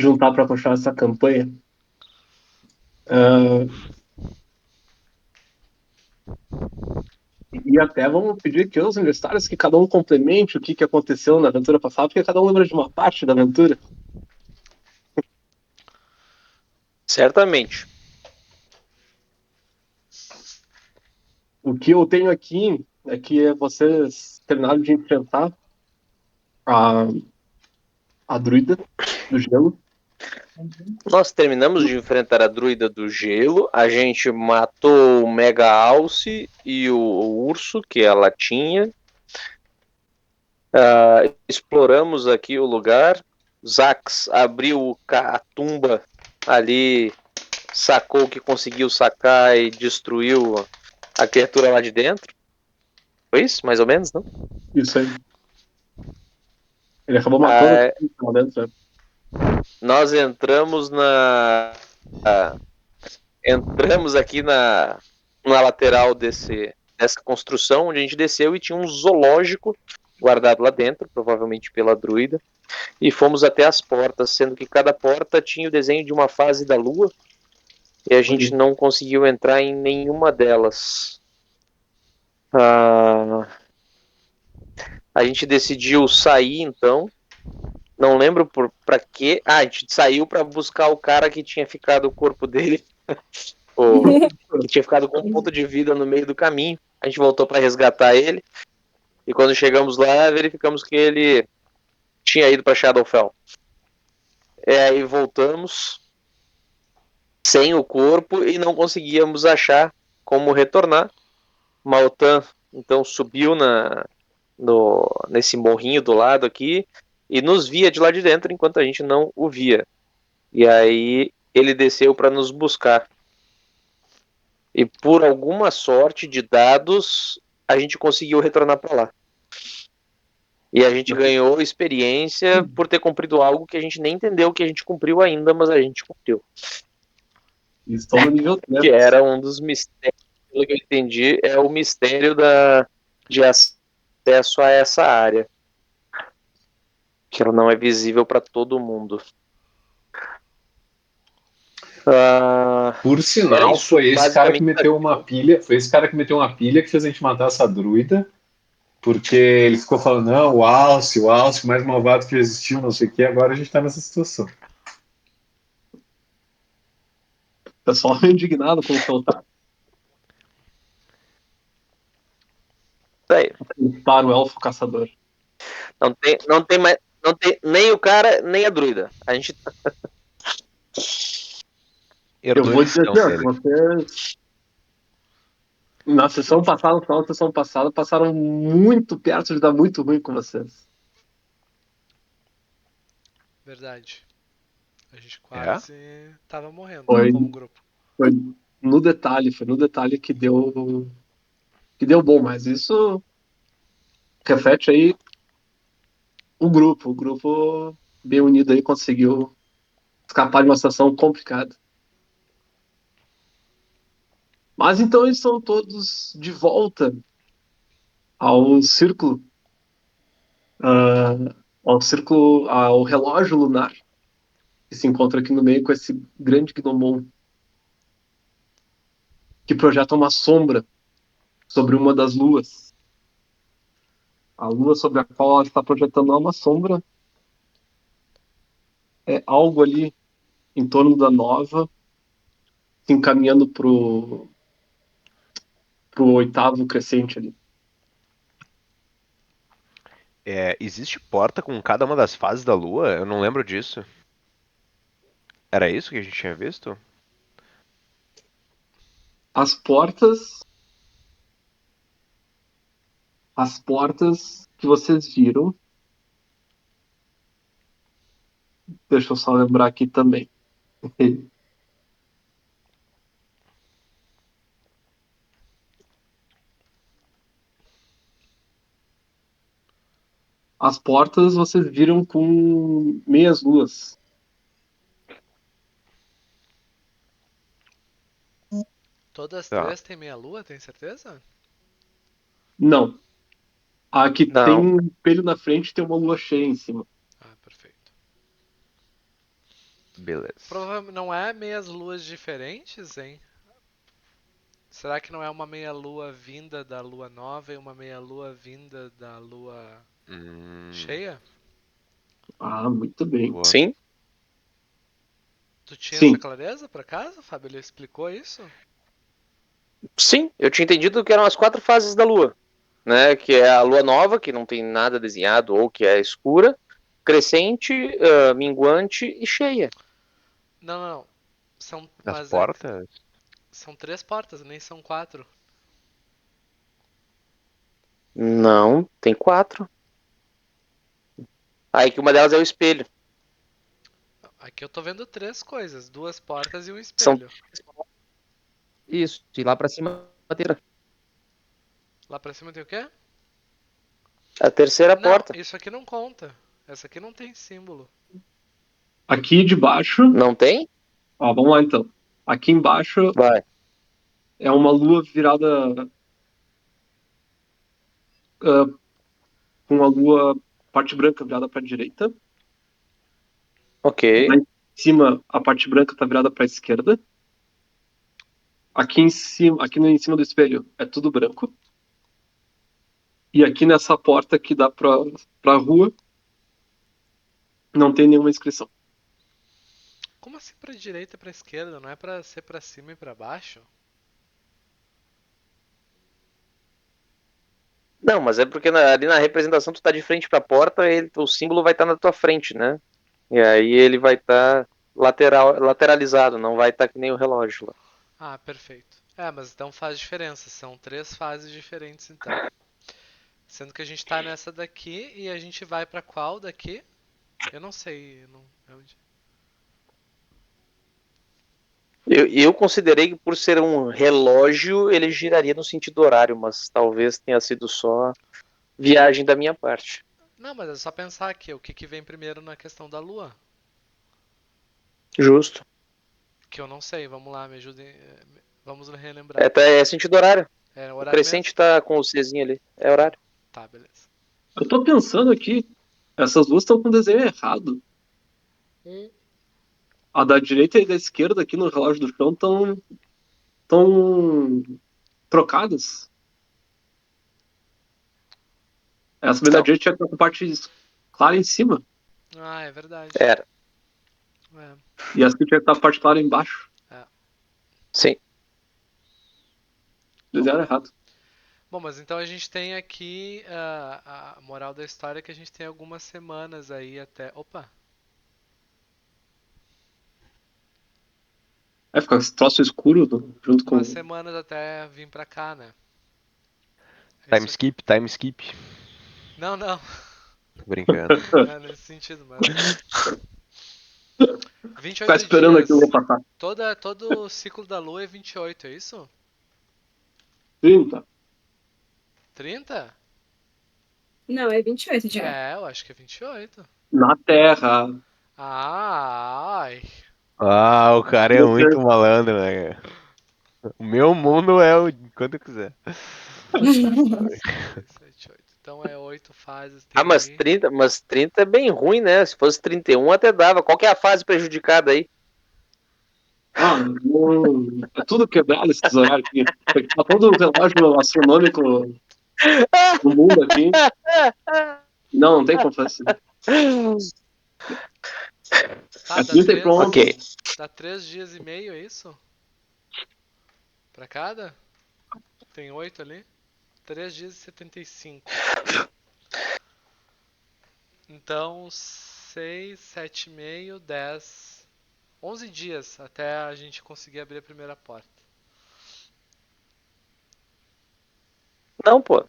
juntar para puxar essa campanha. Ah, e até vamos pedir aqui aos universitários que cada um complemente o que aconteceu na aventura passada, porque cada um lembra de uma parte da aventura. Certamente. O que eu tenho aqui é que vocês terminaram de enfrentar a, a druida do gelo. Nós terminamos de enfrentar a druida do gelo, a gente matou o Mega Alce e o urso que ela tinha. Exploramos aqui o lugar. Zax abriu a tumba ali, sacou o que conseguiu sacar e destruiu a criatura lá de dentro. Foi isso, mais ou menos, não? Isso aí. Ele acabou matando Ah, tudo lá dentro. Né? nós entramos aqui na lateral dessa construção, onde a gente desceu e tinha um zoológico guardado lá dentro, provavelmente pela druida, e fomos até as portas, sendo que cada porta tinha o desenho de uma fase da lua, e a gente não conseguiu entrar em nenhuma delas. Ah, a gente decidiu sair, então, não lembro pra quê. A gente saiu para buscar o cara que tinha ficado o corpo dele, que tinha ficado com um ponto de vida no meio do caminho. A gente voltou para resgatar ele. E quando chegamos lá, verificamos que ele tinha ido para Shadowfell. Aí voltamos sem o corpo e não conseguíamos achar como retornar. Maltan então subiu nesse morrinho do lado aqui e nos via de lá de dentro enquanto a gente não o via. E aí ele desceu para nos buscar. E por alguma sorte de dados, a gente conseguiu retornar para lá. E a gente ganhou experiência por ter cumprido algo que a gente nem entendeu que a gente cumpriu ainda, mas a gente cumpriu. Estão no nível Que 3. era um dos mistérios, pelo que eu entendi, é o mistério de acesso a essa área. Que ela não é visível para todo mundo. Por Era sinal, isso, foi esse cara que basicamente. meteu uma pilha, foi esse cara que meteu uma pilha que fez a gente matar essa druida, porque ele ficou falando, não, o Alce, mais malvado que existiu, não sei o que, agora a gente tá nessa situação. O pessoal é indignado com o soltar Aí, para o elfo caçador. não tem mais. Não tem nem o cara, nem a druida. A gente. Eu Herdou a vou dizer missão assim, ó, que dele. vocês, na sessão passada, no final da sessão passada, passaram muito perto de dar muito ruim com vocês. Verdade. A gente É? quase tava morrendo Foi, como grupo. foi foi no detalhe que deu bom, mas isso reflete aí o grupo bem unido aí conseguiu escapar de uma situação complicada. Mas então eles estão todos de volta ao círculo, ao relógio lunar, que se encontra aqui no meio com esse grande gnomon, que projeta uma sombra sobre uma das luas. A lua sobre a qual ela está projetando uma sombra é algo ali em torno da nova, se encaminhando pro oitavo crescente ali. Existe porta com cada uma das fases da Lua? Eu não lembro disso. Era isso que a gente tinha visto? As portas, as portas que vocês viram, deixa eu só lembrar aqui também. As portas vocês viram com meias luas. Todas as Tá. três têm meia lua, tem certeza? Não. A que tem Não. um espelho na frente tem uma lua cheia em cima. Ah, perfeito. Beleza. Provavelmente não é meias luas diferentes, hein? Será que não é uma meia lua vinda da lua nova e uma meia lua vinda da lua cheia? Ah, muito bem. Boa. Sim? Tu tinha Sim. essa clareza, por acaso, Fábio? Ele explicou isso? Sim, eu tinha entendido que eram as 4 fases da Lua, né? Que é a Lua nova, que não tem nada desenhado, ou que é escura, crescente, minguante e cheia. Não. São, As mas portas? são 3 portas, nem são 4. Não, tem 4. Aí que uma delas é o espelho. Aqui eu tô vendo 3 coisas, 2 portas e um São espelho. isso, e lá pra cima a terceira. Lá pra cima tem o quê? A terceira Não, porta. isso aqui não conta. Essa aqui não tem símbolo. Aqui de baixo. Não tem? Ó, vamos lá então. Aqui embaixo Vai. é uma lua virada com a lua, parte branca virada para a direita. Ok. Lá em cima, a parte branca está virada para a esquerda. Aqui em cima, em cima do espelho é tudo branco. E aqui nessa porta que dá para a rua não tem nenhuma inscrição. Como assim pra direita e pra esquerda? Não é pra ser pra cima e pra baixo? Não, mas é porque ali na representação tu tá de frente pra porta, o símbolo vai estar na tua frente, né? E aí ele vai estar lateralizado, não vai estar que nem o relógio lá. Ah, perfeito. É, mas então faz diferença. São 3 fases diferentes então. Sendo que a gente tá nessa daqui e a gente vai pra qual daqui? Eu não sei. Onde? Eu considerei que por ser um relógio, ele giraria no sentido horário, mas talvez tenha sido só viagem da minha parte. Não, mas é só pensar aqui. O que vem primeiro na questão da lua? Justo. Que eu não sei. Vamos lá, me ajudem. Vamos relembrar. É sentido horário. É O horário crescente mesmo? tá com o Czinho ali. É horário. Tá, beleza. Eu tô pensando aqui, essas duas estão com o desenho errado. A da direita e da esquerda aqui no relógio do chão tão trocadas. Essa bem da Então, direita tinha que estar com parte clara em cima. Ah, é verdade. era. É. E essa aqui tinha que estar com a parte clara embaixo. Sim. Desenho errado. Bom, mas então a gente tem aqui a moral da história é que a gente tem algumas semanas aí até. Opa! É, fica esse troço escuro junto com. Umas semanas até vir pra cá, né? É Time isso aqui. skip, time skip. Não, não. Tô brincando. Não é nesse sentido, mas. Ficar 28 esperando aquilo dias. passar. Todo o ciclo da lua é 28, é isso? 30. 30? Não, é 28 já. É, eu acho que é 28. Na Terra. Ai. Ah, o cara é muito malandro, né? O meu mundo é o quando eu quiser. 7, 8. Então é 8 fases. Ah, Tem aí. mas 30 é bem ruim, né? Se fosse 31 até dava. Qual que é a fase prejudicada aí? Ah, é tudo quebrado esses horários aqui. Tá todo o relógio astronômico no mundo aqui. Não tem como fazer isso. Tá, É 30 e pronto. Ok. dá 3 dias e meio, é isso? Pra cada? Tem 8 ali? 3 dias e 75. Então, 6, 7 e meio, 10. 11 dias até a gente conseguir abrir a primeira porta. Não, pô.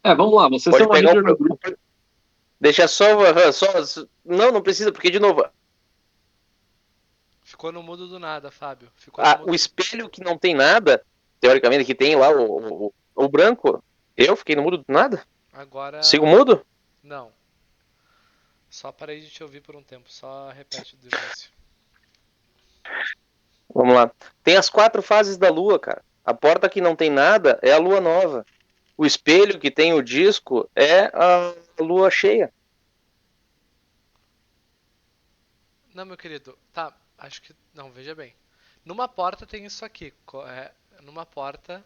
É, vamos lá. Vocês Pode são uma pegar líder do grupo. Deixa só. Não precisa, porque de novo. Ficou no mudo do nada, Fábio. Ficou no mudo. O espelho que não tem nada, teoricamente, que tem lá o branco. Eu fiquei no mudo do nada? Agora. Sigo mudo? Não. Só parei de te ouvir por um tempo. Só repete do início. Vamos lá. Tem as 4 fases da lua, cara. A porta que não tem nada é a lua nova. O espelho que tem o disco é a lua cheia. Não, meu querido. Tá, acho que. Não, veja bem. Numa porta tem isso aqui. Numa porta.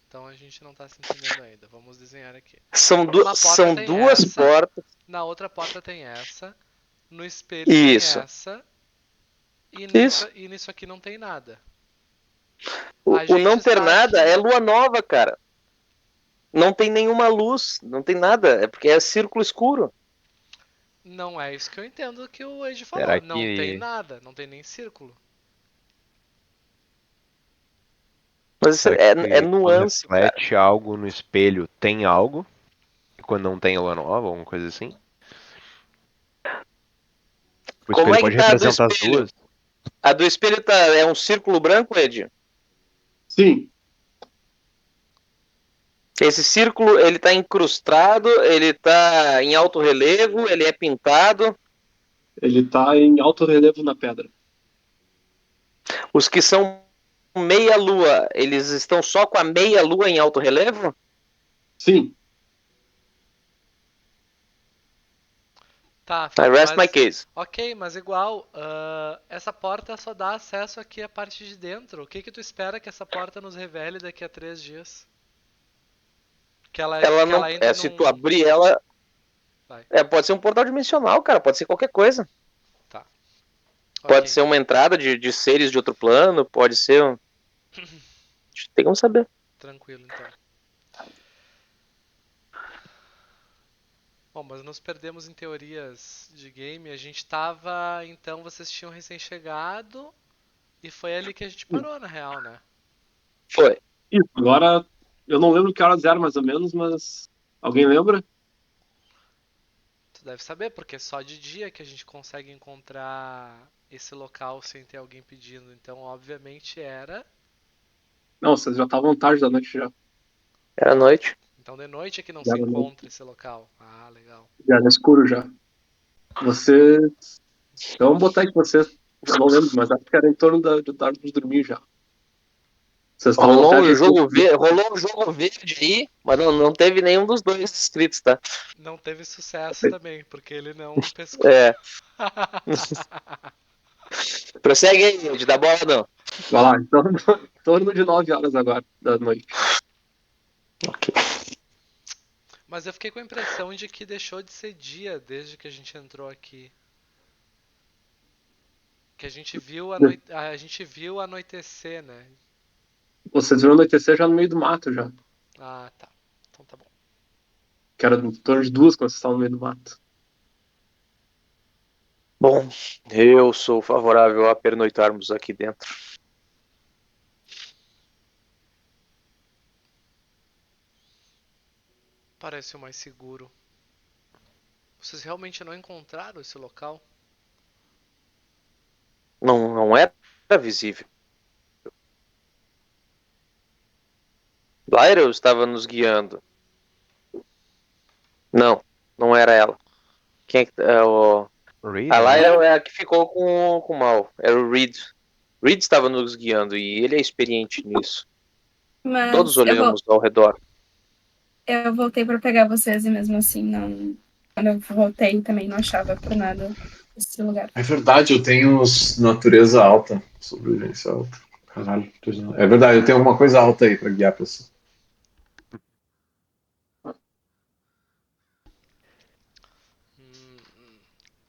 Então a gente não tá se entendendo ainda. Vamos desenhar aqui. São, Numa porta são tem duas essa. portas. Na outra porta tem essa. No espelho tem Isso. essa. Isso. E nisso aqui não tem nada. O não ter nada aqui. é lua nova, cara. Não tem nenhuma luz, não tem nada. É porque é círculo escuro. Não é isso que eu entendo que o Ed falou. Será Não tem que, nada, não tem nem círculo. Mas isso será é que quando nuance, cara. reflete algo no espelho tem algo? E quando não tem é lua nova, alguma coisa assim? O Como espelho é que pode tá a do representar as espelho? duas? A do espelho é um círculo branco, Ed? Sim, Esse círculo, ele tá incrustado, ele tá em alto relevo, ele é pintado. ele tá em alto relevo na pedra. Os que são meia lua, eles estão só com a meia lua em alto relevo? Sim, Tá, I rest my mas. case. Ok, mas igual, essa porta só dá acesso aqui à parte de dentro. O que que tu espera que essa porta nos revele daqui a 3 dias? Ela Que não. ela entre Se tu num. abrir ela. Vai, Pode ser um portal dimensional, cara. Pode ser qualquer coisa. tá. Pode Ok, ser uma entrada de seres de outro plano. Pode ser. Tem como saber. tranquilo então. Bom, mas nos perdemos em teorias de game. A gente tava. Então vocês tinham recém-chegado. E foi ali que a gente parou, na real, né? Foi. isso. Agora, eu não lembro que horas eram mais ou menos, mas alguém lembra? Tu deve saber, porque é só de dia que a gente consegue encontrar esse local sem ter alguém pedindo. Então, obviamente, era. Não, vocês já estavam tarde da noite já. Era noite. Então, de noite é que não Já se era noite, encontra esse local. Ah, legal. já era escuro já. Vocês. Então, vamos botar aí que vocês. Eu não lembro, mas acho que era em torno da hora de dormir já. Vocês estavam até ajeitando. Rolou um jogo verde aí, mas não teve nenhum dos dois escritos, tá? Não teve sucesso também, porque ele não pescou. É. Prossegue aí, Ed, dá bola não. Vai lá, então, em torno de 9 horas agora da noite. Ok. Mas eu fiquei com a impressão de que deixou de ser dia desde que a gente entrou aqui. Que a gente viu anoitecer, né? Vocês viram anoitecer já no meio do mato já. Ah, tá. Então tá bom. Que era em torno de 2 quando vocês estavam no meio do mato. Bom, eu sou favorável a pernoitarmos aqui dentro. Parece o mais seguro. Vocês realmente não encontraram esse local? Não era visível. Lyra estava nos guiando. Não era ela. Quem é que, Reed, a né? Lyra é a que ficou com o mal. Era o Reed. Reed estava nos guiando e ele é experiente nisso. Todos Mas olhamos ao redor. eu voltei pra pegar vocês e mesmo assim não. Quando eu voltei também não achava por nada esse lugar. É verdade, eu tenho natureza alta, sobrevivência alta. Caralho, é verdade, eu tenho alguma coisa alta aí pra guiar a pessoa.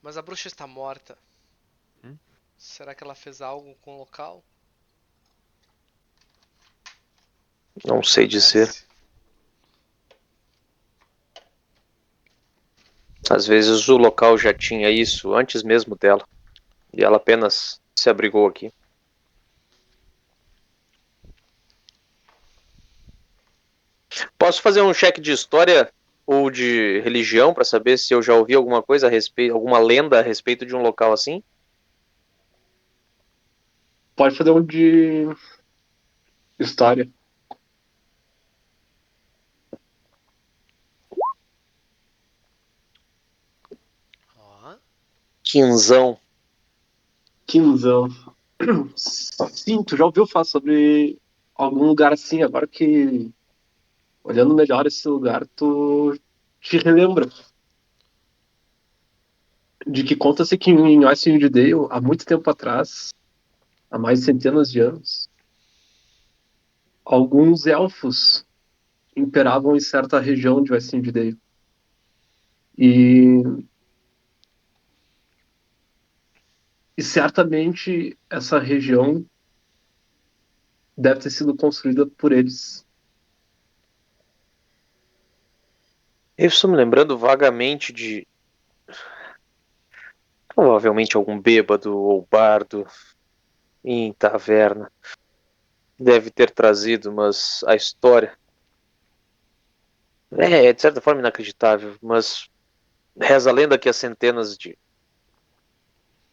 Mas a bruxa está morta. Hum? Será que ela fez algo com o local? Não sei dizer. Parece. Às vezes o local já tinha isso antes mesmo dela. E ela apenas se abrigou aqui. Posso fazer um cheque de história ou de religião para saber se eu já ouvi alguma coisa a respeito, alguma lenda a respeito de um local assim? Pode fazer um de história. Ó. Quinzão. Quinzão. Sim, tu já ouviu falar sobre algum lugar assim? Agora que, olhando melhor esse lugar, tu te relembra. de que conta-se que em Icewind Dale, há muito tempo atrás, há mais de centenas de anos, alguns elfos imperavam em certa região de Icewind Dale. E, e certamente essa região deve ter sido construída por eles. Eu estou me lembrando vagamente de provavelmente algum bêbado ou bardo em taverna. Deve ter trazido, mas a história é de certa forma inacreditável, mas reza a lenda que há centenas de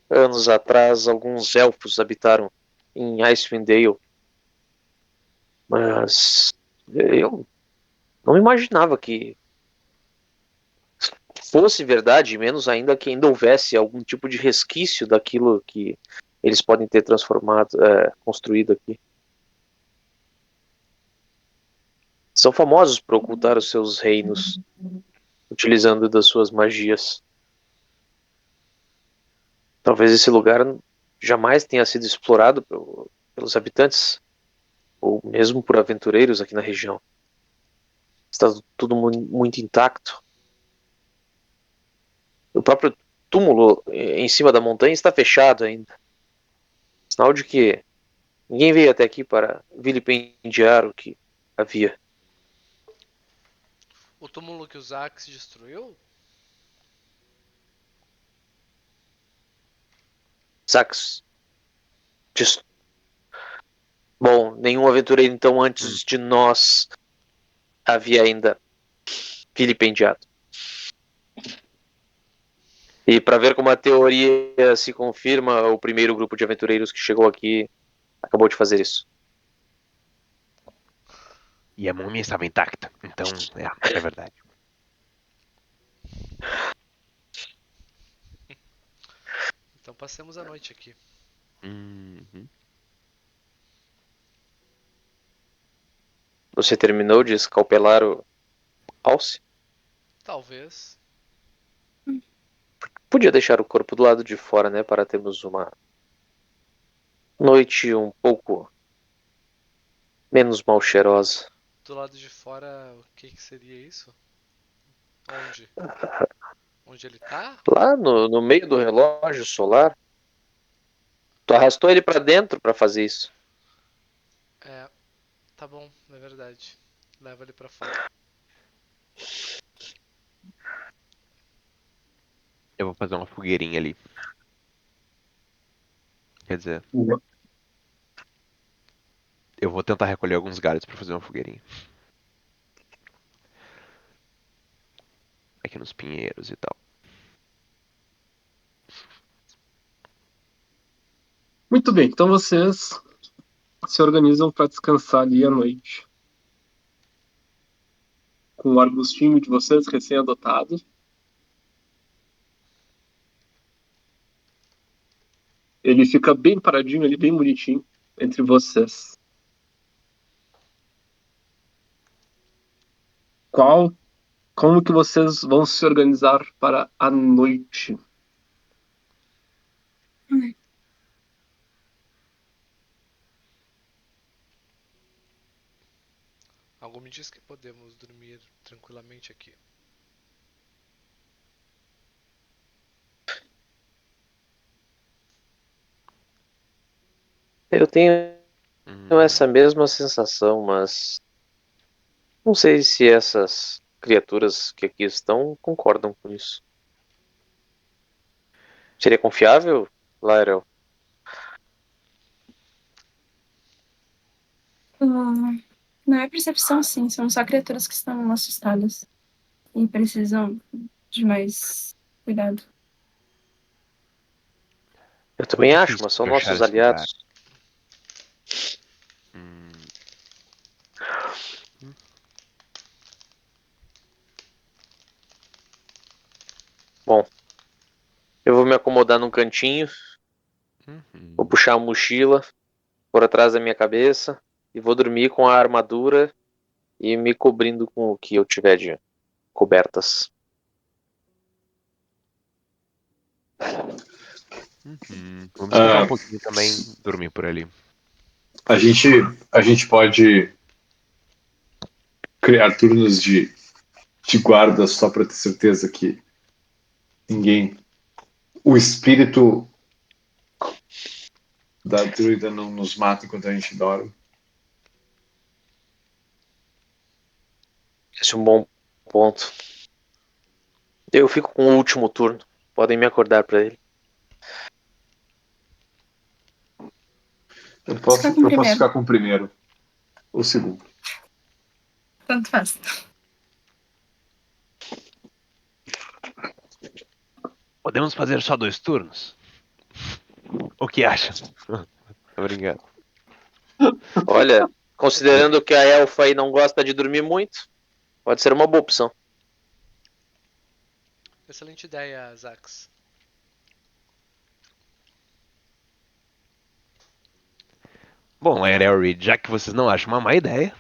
anos atrás alguns elfos habitaram em Icewind Dale, mas eu não imaginava que fosse verdade, menos ainda que ainda houvesse algum tipo de resquício daquilo que eles podem ter transformado, construído aqui. São famosos por ocultar os seus reinos, utilizando das suas magias. Talvez esse lugar jamais tenha sido explorado pelos habitantes, ou mesmo por aventureiros aqui na região. Está tudo muito intacto. O próprio túmulo em cima da montanha está fechado ainda. Sinal de que ninguém veio até aqui para vilipendiar o que havia. O túmulo que o Zax destruiu? Sax. Bom, nenhum aventureiro então antes de nós havia ainda vilipendiado. E para ver como a teoria se confirma, o primeiro grupo de aventureiros que chegou aqui acabou de fazer isso. E a múmia estava intacta. Então, é verdade. Então passemos a noite aqui. Uhum. Você terminou de escalpelar o Alce? Talvez. Podia deixar o corpo do lado de fora, né? Para termos uma noite um pouco menos mal cheirosa. Do lado de fora, o que seria isso? Onde? Onde ele tá? Lá no meio do relógio solar. Tu arrastou ele para dentro para fazer isso. É, tá bom, é verdade. Leva ele pra fora. Eu vou fazer uma fogueirinha ali. Quer dizer, eu vou tentar recolher alguns galhos pra fazer uma fogueirinha. Aqui nos pinheiros e tal. Muito bem, então vocês se organizam para descansar ali à noite. Com o arbustinho de vocês recém-adotado. Ele fica bem paradinho ali, bem bonitinho, entre vocês. Como que vocês vão se organizar para a noite? Algo me diz que podemos dormir tranquilamente aqui. Eu tenho Hum, essa mesma sensação, mas não sei se essas criaturas que aqui estão concordam com isso. Seria confiável, Lyrel? Não é percepção, sim. São só criaturas que estão assustadas e precisam de mais cuidado. Eu também acho, difícil mas são de achar nossos esse lugar. aliados. Hum, Bom, eu vou me acomodar num cantinho, vou uhum. puxar a mochila por atrás da minha cabeça e vou dormir com a armadura e me cobrindo com o que eu tiver de cobertas. Vamos tentar um pouquinho também dormir por ali. A gente pode criar turnos de guarda só para ter certeza que ninguém. O espírito da druida não nos mata enquanto a gente dorme. Esse é um bom ponto. Eu fico com o último turno. Podem me acordar pra ele. Eu Ficar com o posso primeiro. ficar com o primeiro. O segundo. Tanto faz. Podemos fazer só 2 turnos? O que acha? Obrigado. Olha, considerando que a elfa aí não gosta de dormir muito, pode ser uma boa opção. Excelente ideia, Zax. Bom, Ariel Reed, já que vocês não acham uma má ideia,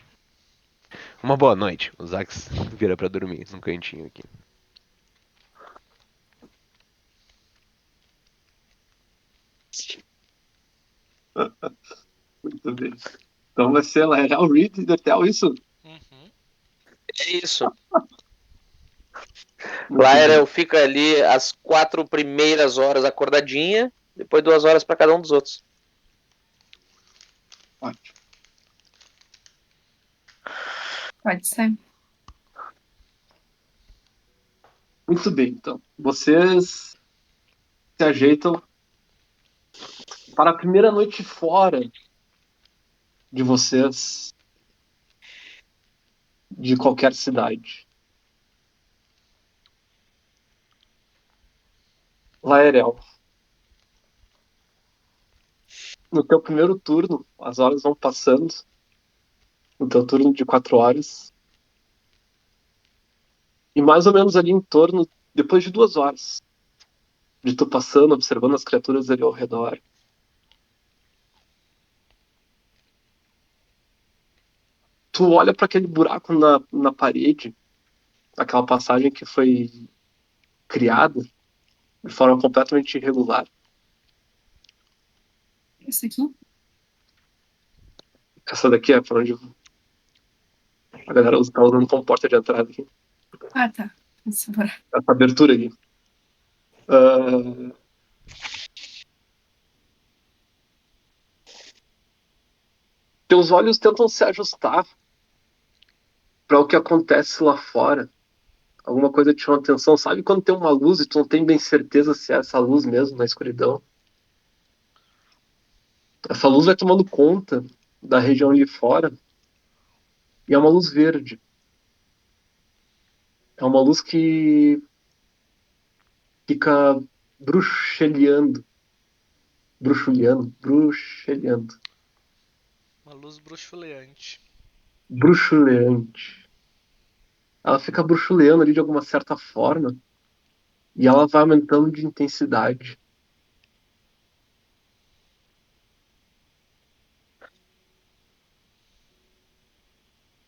uma boa noite. O Zax vira pra dormir num cantinho aqui. Muito bem. Então vai ser Laeral Reed e Detel, isso? Uhum. É isso. Muito Laerel bem. fica ali as 4 primeiras horas acordadinha, depois 2 horas pra cada um dos outros. Ótimo. Pode ser. Muito bem, então. Vocês se ajeitam para a primeira noite fora de vocês, de qualquer cidade. Laerel, no teu primeiro turno, as horas vão passando, no teu turno de 4 horas, e mais ou menos ali em torno, depois de 2 horas, de tu passando, observando as criaturas ali ao redor, tu olha para aquele buraco na parede, aquela passagem que foi criada de forma completamente irregular. Isso aqui? Essa daqui é para onde a galera tá usando como porta de entrada aqui. Ah, tá. Isso, bora. Essa abertura aqui. Ah, teus olhos tentam se ajustar para o que acontece lá fora. Alguma coisa te chama atenção. Sabe quando tem uma luz e tu não tem bem certeza se é essa luz mesmo na escuridão? Essa luz vai tomando conta da região ali fora e é uma luz verde. É uma luz que fica bruxeleando. Bruxeleando. Uma luz bruxuleante. Bruxuleante. Ela fica bruxuleando ali de alguma certa forma e ela vai aumentando de intensidade.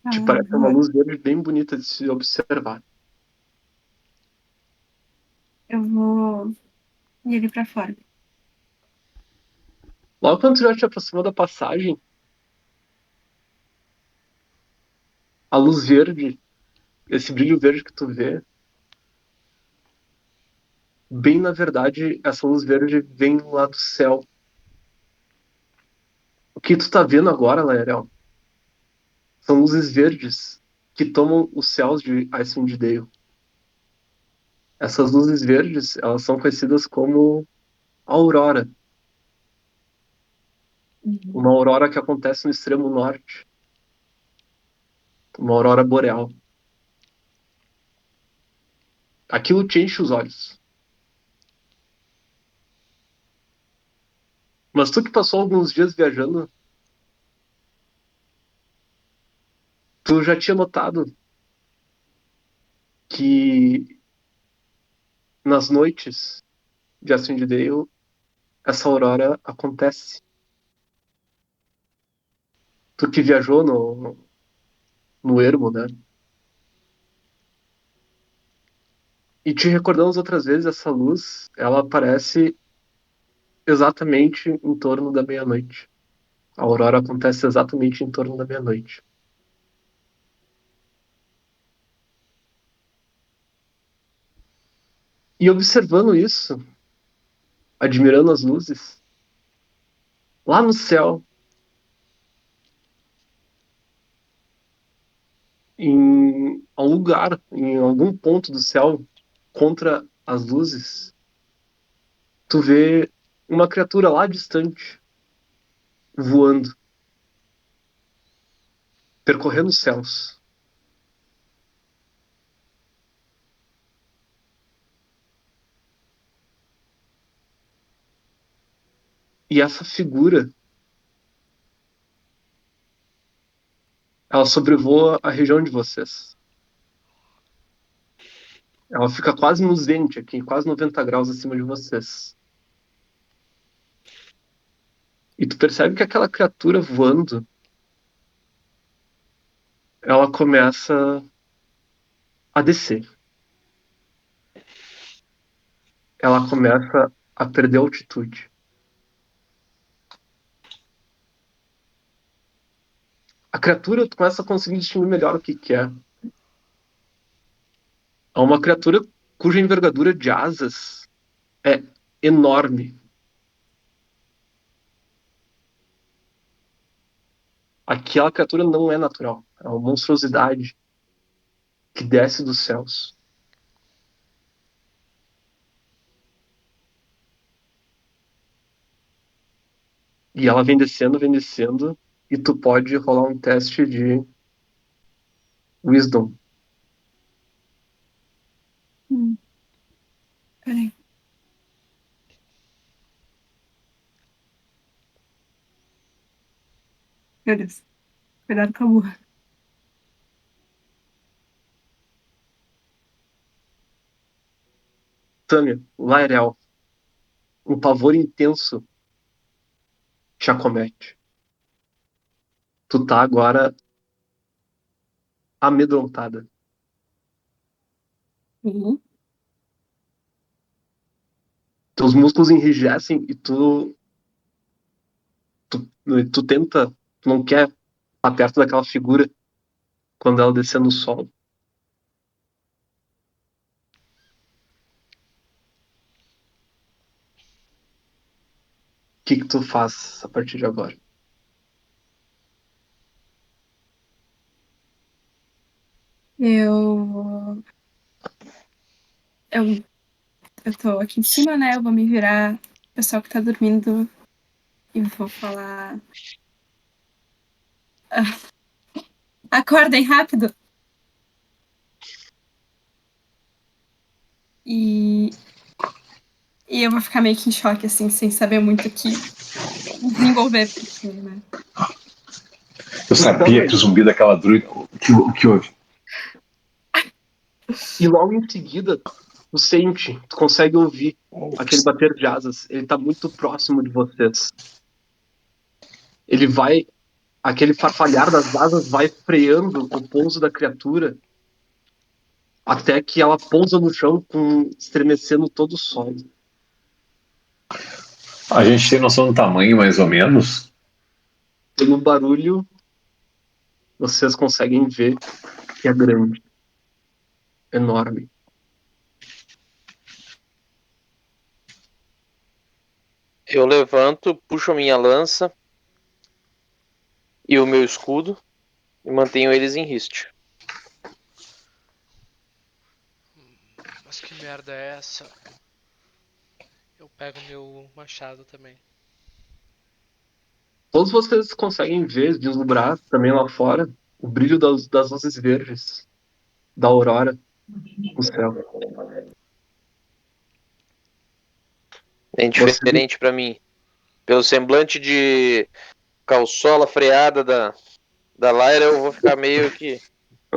Ah, Te parece uma luz verde bem bonita de se observar. eu vou ir ali pra fora. Logo quando tu já te aproximou da passagem, a luz verde, esse brilho verde que tu vê, bem na verdade, essa luz verde vem lá do céu. O que tu tá vendo agora, Laerel, são luzes verdes que tomam os céus de Icewind Dale. Essas luzes verdes, elas são conhecidas como aurora. Uma aurora que acontece no extremo norte. Uma aurora boreal. Aquilo te enche os olhos. Mas tu que passou alguns dias viajando, tu já tinha notado que nas noites de Icewind Dale, essa aurora acontece. Tu que viajou no ermo, né? E te recordando as outras vezes, essa luz, ela aparece exatamente em torno da meia-noite. A aurora acontece exatamente em torno da meia-noite. E observando isso, admirando as luzes, lá no céu, em algum lugar, em algum ponto do céu, contra as luzes, tu vê uma criatura lá distante, voando, percorrendo os céus. E essa figura, ela sobrevoa a região de vocês. Ela fica quase no zênite aqui, quase 90 graus acima de vocês. E tu percebe que aquela criatura voando, ela começa a descer. Ela começa a perder altitude. A criatura, tu começa a conseguir distinguir melhor o que que é. É uma criatura cuja envergadura de asas é enorme. Aquela criatura não é natural. É uma monstruosidade que desce dos céus. E ela vem descendo, e tu pode rolar um teste de Wisdom. Peraí. Meu Deus. Cuidado com a burra. Tânia, Laerel, um pavor intenso te acomete. Tu tá agora amedrontada. Uhum. Teus músculos enrijecem e tu tenta, tu não quer estar perto daquela figura quando ela descer no solo. O que que tu faz a partir de agora? Eu, eu, eu tô aqui em cima, né? Eu vou me virar pro pessoal que tá dormindo e vou falar. "Ah, acordem rápido!" E, e eu vou ficar meio que em choque, assim, sem saber muito o que desenvolver, porque, né? Eu sabia que o zumbi daquela druida. O que houve? E logo em seguida, tu sente, tu consegue ouvir aquele bater de asas. Ele tá muito próximo de vocês. Ele vai, aquele farfalhar das asas vai freando o pouso da criatura até que ela pousa no chão com estremecendo todo o solo. A gente tem noção do tamanho, mais ou menos. Pelo barulho, vocês conseguem ver que é grande, enorme. Eu levanto, puxo minha lança e o meu escudo e mantenho eles em riste. Mas que merda é essa? Eu pego meu machado também. Todos vocês conseguem ver, vislumbrar também lá fora o brilho das luzes verdes da aurora no céu. É indiferente pra mim. Pelo semblante de calçola freada da Lyra, eu vou ficar meio que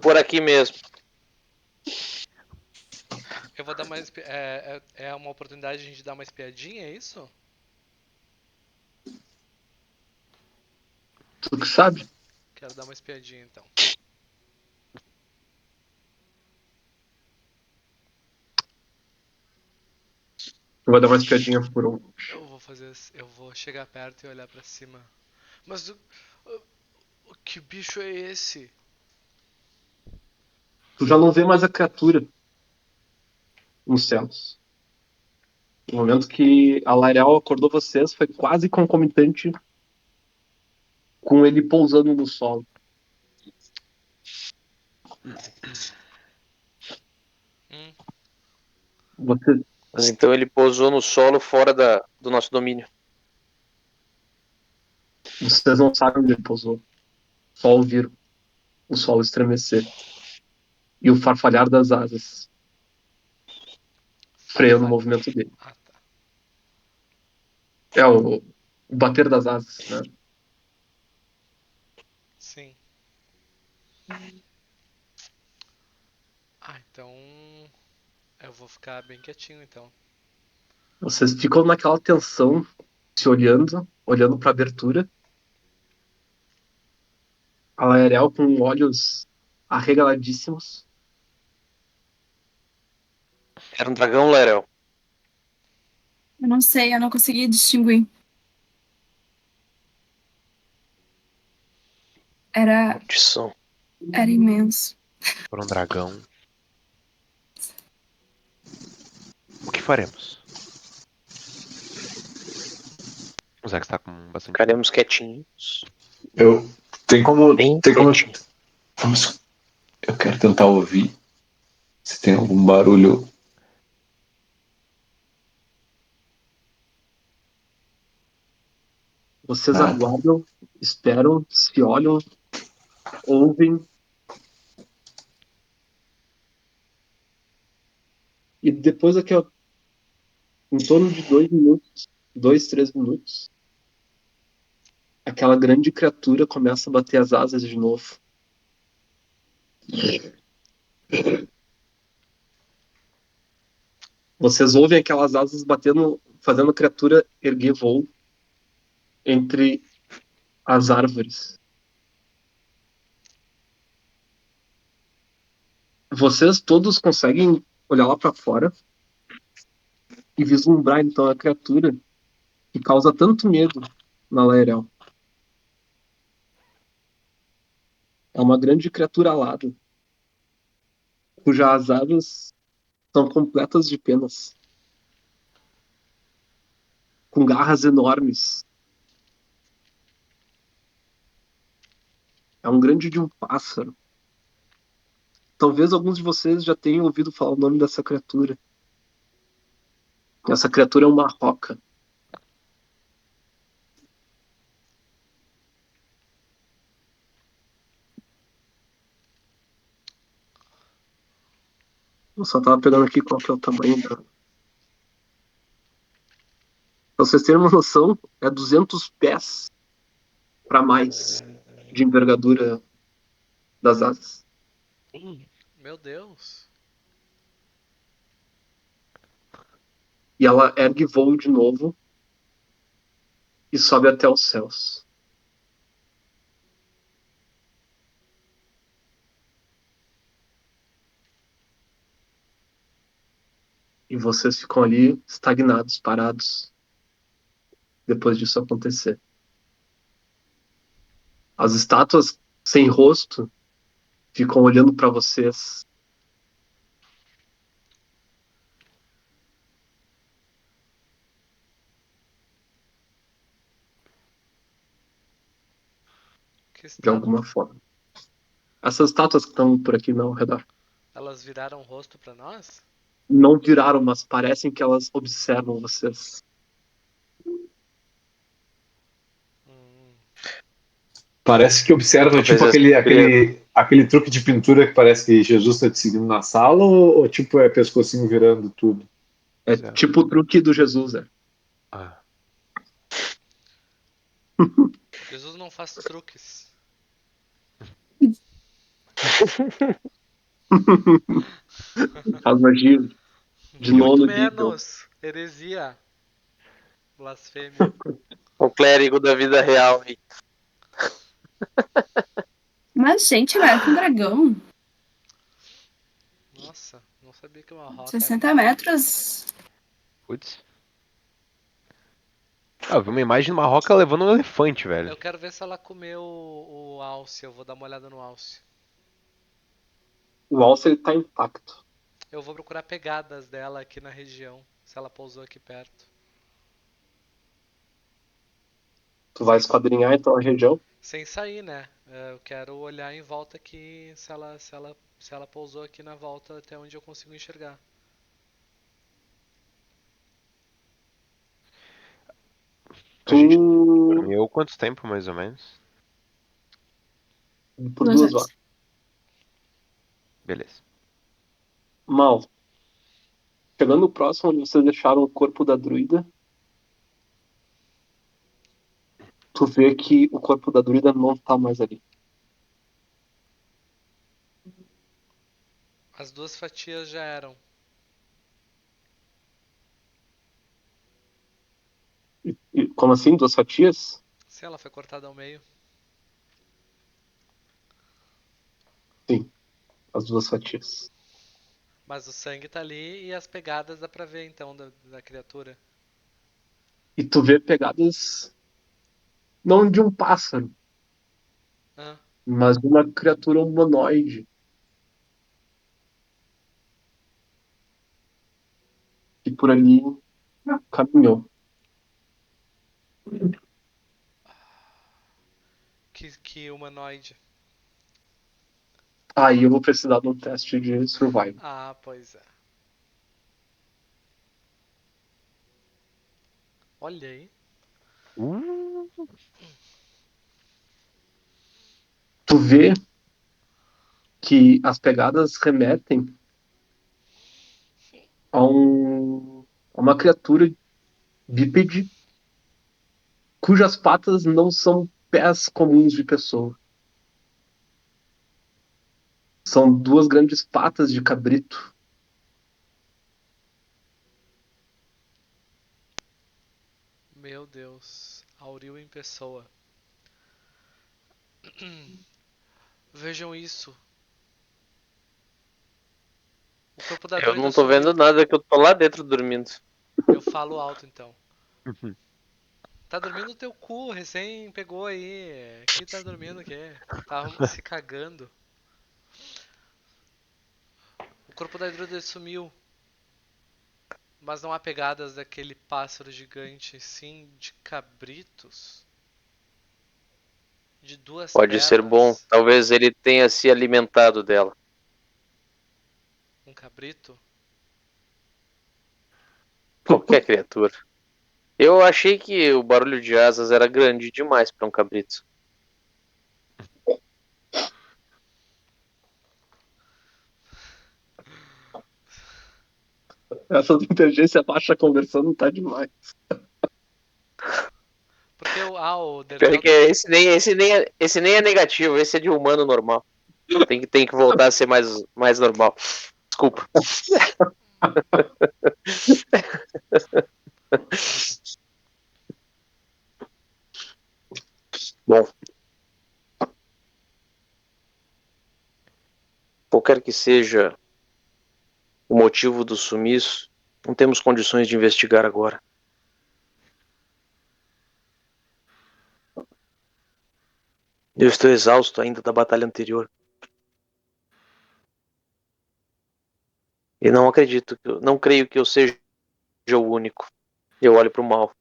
por aqui mesmo. Eu vou dar mais. É uma oportunidade de a gente dar uma espiadinha, é isso? Tu que sabe? Quero dar uma espiadinha então. Eu vou dar uma espiadinha por um. Eu vou chegar perto e olhar pra cima. Mas que bicho é esse? Tu já não vê mais a criatura nos céus. No momento que a Lareal acordou vocês, foi quase concomitante com ele pousando no solo. Hum, Vocês, Mas então ele pousou no solo fora do nosso domínio. vocês não sabem onde ele pousou. Só ouviram o solo estremecer. E o farfalhar das asas, freando o movimento dele. Ah, tá. É o bater das asas, né? Sim. Ah, então. Eu vou ficar bem quietinho então. Vocês ficam naquela tensão, se olhando para a abertura. A Laerel com olhos arregaladíssimos. Era um dragão, Lerel. Eu não sei, eu não consegui distinguir. Era, Maldição. era imenso. Por um dragão. O que faremos? O Zax tá com bastante. Ficaremos quietinhos. Tem como. Bem Tem como. quietinho. Eu quero tentar ouvir se tem algum barulho. Vocês Nada. aguardam, esperam, se olham, ouvem. E depois daqui a em torno de 2 minutos, 2, 3 minutos, aquela grande criatura começa a bater as asas de novo. Vocês ouvem aquelas asas batendo, fazendo a criatura erguer voo entre as árvores. Vocês todos conseguem olhar lá para fora e vislumbrar então a criatura que causa tanto medo na Laerel. É uma grande criatura alada, cujas asas são completas de penas, com garras enormes. É um grande de um pássaro. Talvez alguns de vocês já tenham ouvido falar o nome dessa criatura. Essa criatura é uma roca. Eu só tava pegando aqui qual que é o tamanho da... Pra vocês terem uma noção, é 200 pés para mais de envergadura das asas. Meu Deus. E ela ergue voo de novo e sobe até os céus. E vocês ficam ali estagnados, parados, depois disso acontecer. As estátuas sem rosto ficam olhando para vocês. Que De está... alguma forma. Essas estátuas que estão por aqui ao redor Elas viraram o rosto pra nós? não viraram, mas parecem que elas observam vocês. Parece que observa Talvez tipo aquele truque de pintura que parece que Jesus está te seguindo na sala, ou tipo é pescocinho virando tudo? É Certo. tipo o truque do Jesus, né? Ah, Jesus não faz truques. Faz magia de Muito nono nível. menos. Heresia. Blasfêmia. O clérigo da vida real aí. Mas, gente, não é com dragão. Nossa, não sabia que uma roca 60 metros. putz. Ah, eu vi uma imagem de uma roca levando um elefante, velho. Eu quero ver se ela comeu o alce. Eu vou dar uma olhada no alce. O alce ele tá intacto. Eu vou procurar pegadas dela aqui na região. Se ela pousou aqui perto. Tu vai esquadrinhar então a região. Sem sair, né? Eu quero olhar em volta aqui se ela pousou aqui na volta até onde eu consigo enxergar. A gente Tu. dormiu quanto tempo, mais ou menos? Por 2 2 horas. horas. Beleza. Mal. Chegando próximo onde vocês deixaram o corpo da druida, tu vê que o corpo da druida não tá mais ali. As duas fatias já eram. E, como assim? 2 fatias? Se ela foi cortada ao meio. Sim, as 2 fatias. Mas o sangue tá ali e as pegadas dá pra ver então da criatura. E tu vê pegadas não de um pássaro, Ah, mas de uma criatura humanoide que por ali caminhou. que humanoide. Aí eu vou precisar de um teste de survival. Ah, pois é. Olha aí. Tu vê que as pegadas remetem a uma criatura bípede cujas patas não são pés comuns de pessoa. São 2 grandes patas de cabrito. Meu Deus. Auril em pessoa. Vejam isso. O corpo da Eu druida não tô vendo sumiu. nada que eu tô lá dentro dormindo. Eu falo alto então. Tá dormindo o teu cu, recém pegou aí. Que tá dormindo o quê? Tava se cagando. O corpo da druida sumiu. Mas não há pegadas daquele pássaro gigante, sim de cabritos. De 2 Pode ser bom. pernas. Talvez ele tenha se alimentado dela. Um cabrito? Qualquer criatura. Eu achei que o barulho de asas era grande demais para um cabrito. Essa inteligência baixa conversando tá demais. Porque o Pior Dertel. que esse nem é negativo, esse é de humano normal. Tem que voltar a ser mais normal. Desculpa. Bom, qualquer que seja o motivo do sumiço, não temos condições de investigar agora. Eu estou exausto ainda da batalha anterior. E não creio que eu seja o único. Eu olho para o mal.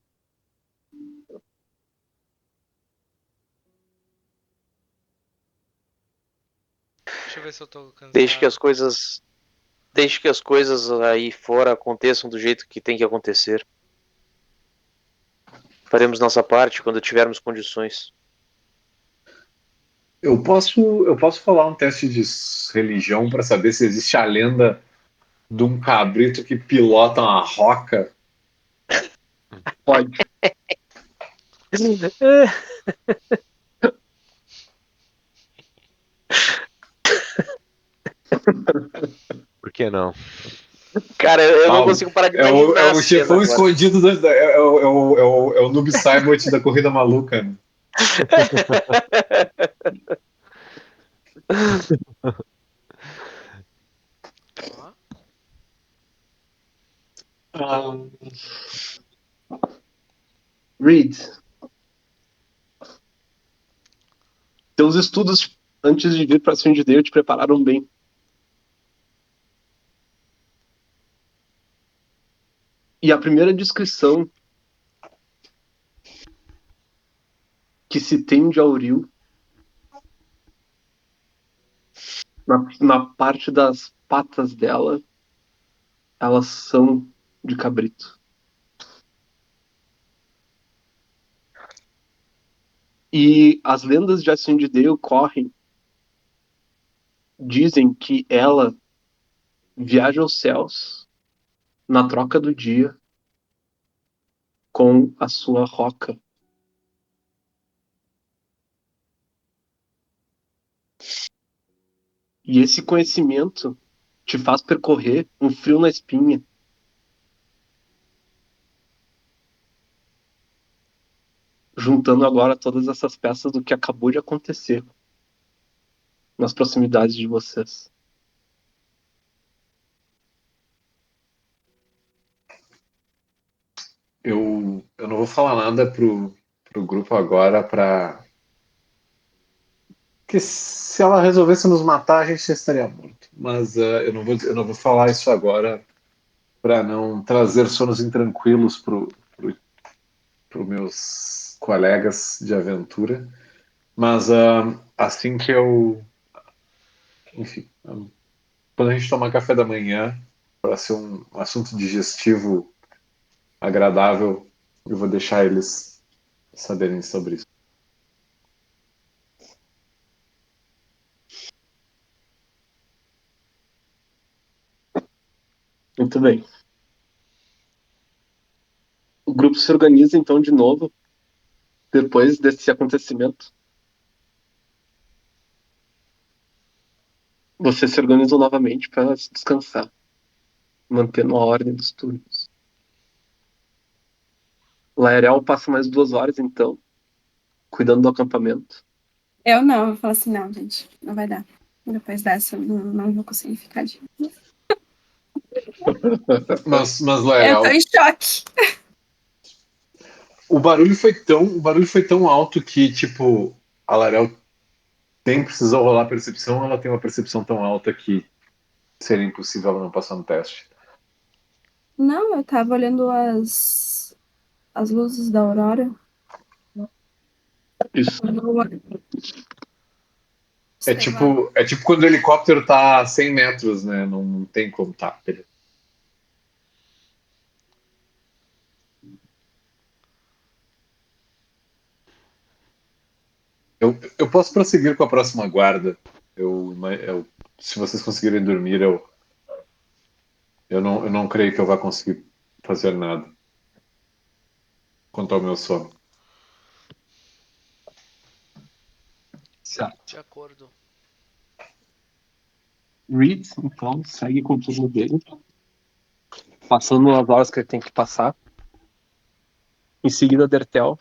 Deixa eu ver se eu tô Deixe que cansado. as coisas, deixe que as coisas aí fora aconteçam do jeito que tem que acontecer. Faremos nossa parte quando tivermos condições. Eu posso falar um teste de religião para saber se existe a lenda de um cabrito que pilota uma roca. Pode. Por que não? Cara, eu não Paulo, consigo parar de é imaginar a o cena chefão agora. escondido é o Noob Saibot da Corrida Maluca. Né? Ó. Ah, Reed, teus estudos antes de vir para Sundideio te prepararam bem. E a primeira descrição que se tem de Auril, na parte das patas dela, elas são de cabrito. E as lendas de Ascendidale correm, dizem que ela viaja aos céus na troca do dia com a sua roca. E esse conhecimento te faz percorrer um frio na espinha. Juntando agora todas essas peças do que acabou de acontecer nas proximidades de vocês. Eu não vou falar nada pro grupo agora que se ela resolvesse nos matar, a gente já estaria morto. Mas eu não vou falar isso agora para não trazer sonos intranquilos pro meus colegas de aventura. Mas assim que enfim, quando a gente tomar café da manhã, para ser um assunto digestivo agradável, eu vou deixar eles saberem sobre isso. Muito bem. O grupo se organiza então de novo depois desse acontecimento. Vocês se organizam novamente para se descansar, mantendo a ordem dos turnos. Laerel passa mais 2 horas então, cuidando do acampamento. Eu não, eu falo assim, não, gente, não vai dar. Depois dessa, eu não vou conseguir ficar de. Mas Eu Lael, tô em choque. o barulho foi tão alto que, tipo, a Larel precisou rolar percepção, ela tem uma percepção tão alta que seria impossível ela não passar no teste. Não, eu tava olhando as luzes da aurora. Isso. É tipo quando o helicóptero tá a 100 metros, né? Não tem como tá. Eu posso prosseguir com a próxima guarda. Se vocês conseguirem dormir, eu não creio que eu vá conseguir fazer nada quanto ao meu sono. Certo. De acordo. Reed, então, segue com o turno dele, passando as horas que ele tem que passar. Em seguida, Dertel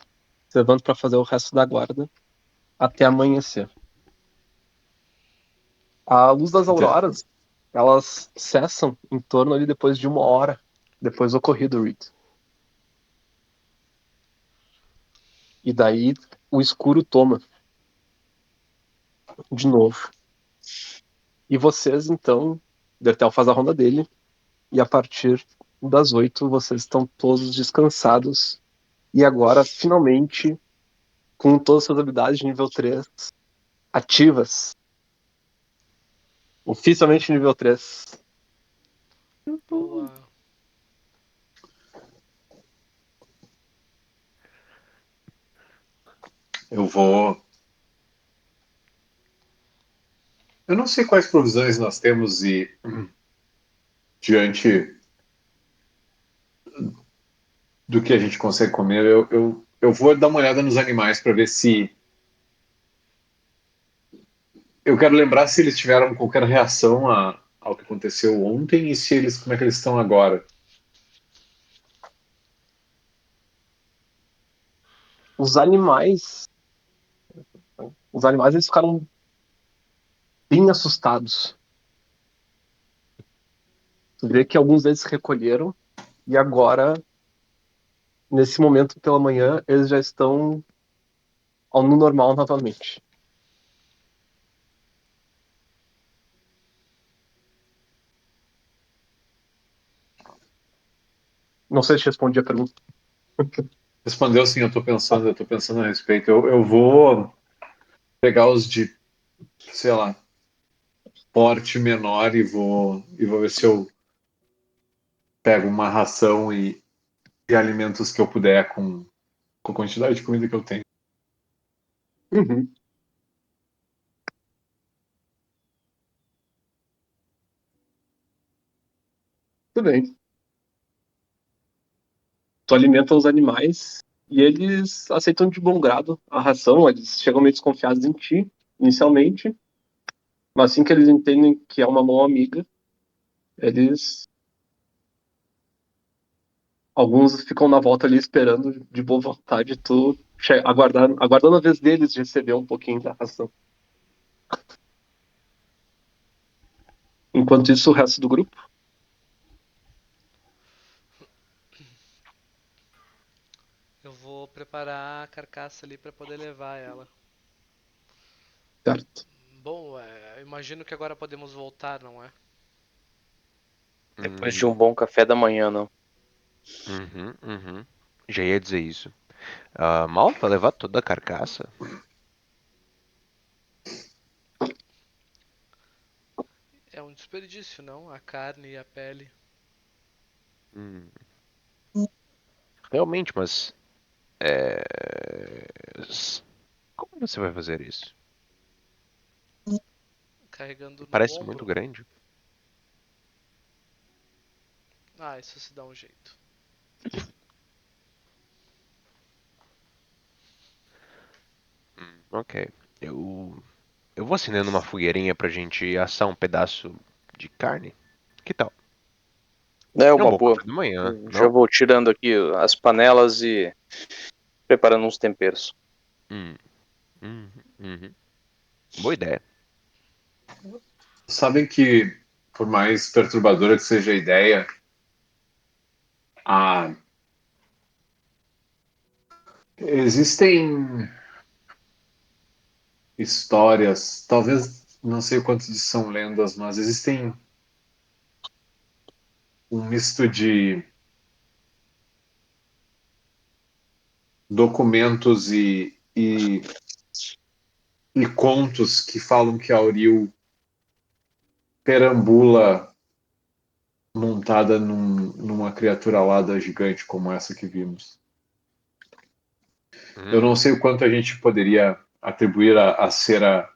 se levanta para fazer o resto da guarda até amanhecer. A luz das auroras, elas cessam em torno ali depois de 1 hora depois do ocorrido, Reed. E daí o escuro toma de novo. E vocês, então, Dertel faz a ronda dele, e a partir das 8 vocês estão todos descansados. E agora, finalmente, com todas as suas habilidades de nível 3 ativas. Oficialmente nível 3. Boa. Eu vou. Eu não sei quais provisões nós temos e diante do que a gente consegue comer, eu vou dar uma olhada nos animais para ver se. Eu quero lembrar se eles tiveram qualquer reação ao que aconteceu ontem e se eles, como é que eles estão agora. Os animais. Os animais eles ficaram bem assustados. Tu vê que alguns deles se recolheram e agora nesse momento pela manhã, eles já estão no normal novamente. Não sei se respondi a pergunta. Respondeu sim, eu tô pensando a respeito. Eu vou pegar os de, sei lá, porte menor e vou ver se eu pego uma ração e alimentos que eu puder com a quantidade de comida que eu tenho. Uhum. Tudo bem. Tu alimenta os animais e eles aceitam de bom grado a ração. Eles chegam meio desconfiados em ti, inicialmente. Mas assim que eles entendem que é uma mão amiga, eles. Alguns ficam na volta ali esperando de boa vontade tu aguardando a vez deles de receber um pouquinho da ração. Enquanto isso, o resto do grupo. Eu vou preparar a carcaça ali pra poder levar ela. Certo. Bom, eu imagino que agora podemos voltar, não é? Depois de um bom café da manhã, não. Uhum. Já ia dizer isso. Mal vai levar toda a carcaça? É um desperdício, não? A carne e a pele. Hum, Realmente, mas. É... Como você vai fazer isso? Carregando no Parece muito ombro. grande. Ah, isso se dá um jeito. Ok. Eu vou acendendo uma fogueirinha pra gente assar um pedaço de carne. Que tal? É É um uma bom boa. café da manhã, Já não? vou tirando aqui as panelas e preparando uns temperos. Hum, uhum, uhum. Boa ideia. Sabem que, por mais perturbadora que seja a ideia, a... existem histórias, talvez não sei o quanto disso são lendas, mas existem um misto de documentos e contos que falam que a Auril perambula montada numa criatura alada gigante como essa que vimos. Eu não Hum, sei o quanto a gente poderia atribuir a ser a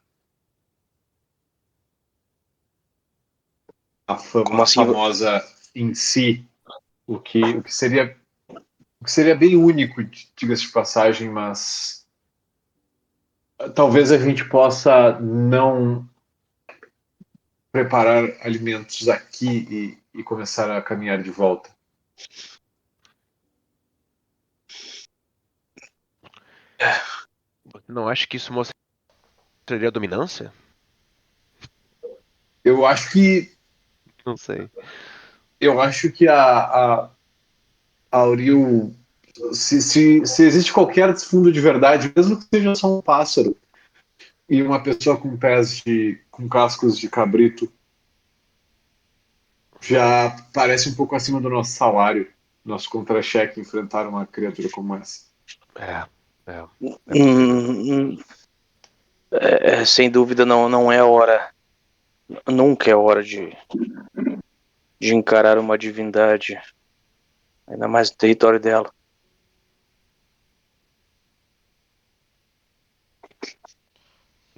Como fama assim? famosa em si, o que seria bem único, diga-se de passagem, mas talvez a gente possa não preparar alimentos aqui e começar a caminhar de volta. Você não acha que isso mostraria dominância? Eu acho que Não sei. eu acho que a Auril, se existe qualquer fundo de verdade, mesmo que seja só um pássaro e uma pessoa com cascos de cabrito, já parece um pouco acima do nosso salário, nosso contra-cheque enfrentar uma criatura como essa. É, é possível. Hum, sem dúvida não é hora. Nunca é hora de encarar uma divindade. Ainda mais no território dela.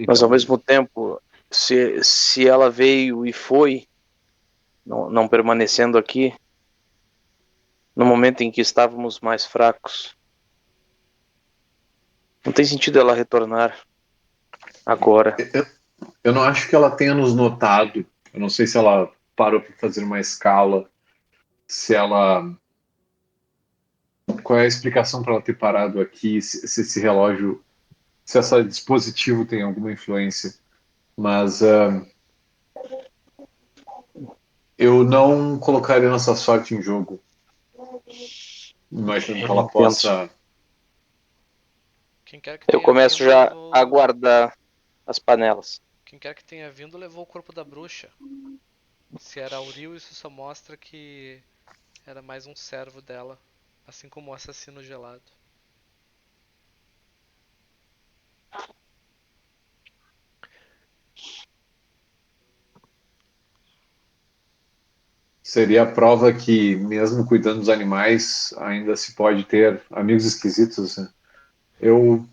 Mas ao Então, mesmo tempo, se ela veio e foi, não permanecendo aqui, no momento em que estávamos mais fracos, não tem sentido ela retornar agora. Eu não acho que ela tenha nos notado. Eu não sei se ela parou para fazer uma escala, se ela. Qual é a explicação para ela ter parado aqui, se esse relógio, se esse dispositivo tem alguma influência. Mas eu não colocaria nossa sorte em jogo. imaginando que Eu ela entendo. possa. Quem quer que Eu tenha começo vindo já levou. a guardar as panelas. Quem quer que tenha vindo levou o corpo da bruxa. Se era Auril, isso só mostra que era mais um servo dela. Assim como o assassino gelado. Seria a prova que, mesmo cuidando dos animais, ainda se pode ter amigos esquisitos, né? Eu,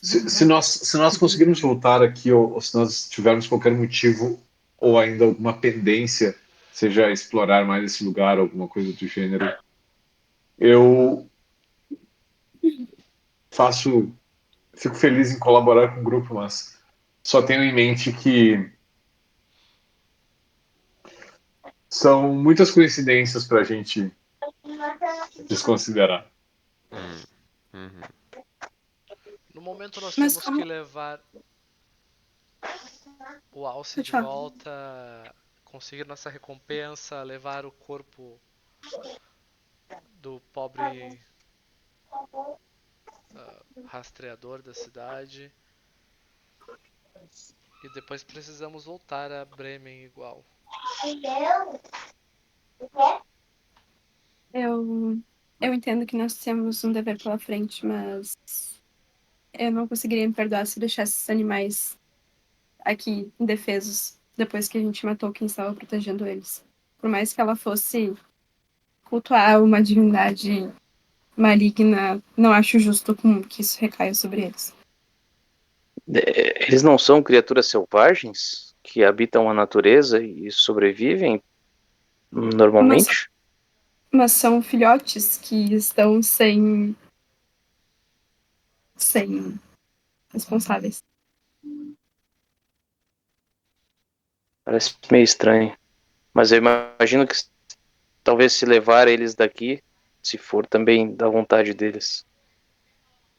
se nós conseguirmos voltar aqui, ou se nós tivermos qualquer motivo ou ainda alguma pendência, seja explorar mais esse lugar, alguma coisa do gênero, eu faço, fico feliz em colaborar com o grupo, mas só tenho em mente que são muitas coincidências para a gente desconsiderar. Hum, uhum. No momento nós Mas temos que como. levar o Alce Pode de falar. volta, conseguir nossa recompensa, levar o corpo do pobre rastreador da cidade. E depois precisamos voltar a Bremen igual. Eu entendo que nós temos um dever pela frente, mas eu não conseguiria me perdoar se deixasse esses animais aqui indefesos depois que a gente matou quem estava protegendo eles. Por mais que ela fosse cultuar uma divindade maligna, não acho justo que isso recaia sobre eles. Eles não são criaturas selvagens que habitam a natureza e sobrevivem Mas, normalmente? mas são filhotes que estão sem responsáveis. Parece meio estranho. Mas eu imagino que talvez se levar eles daqui, se for também da vontade deles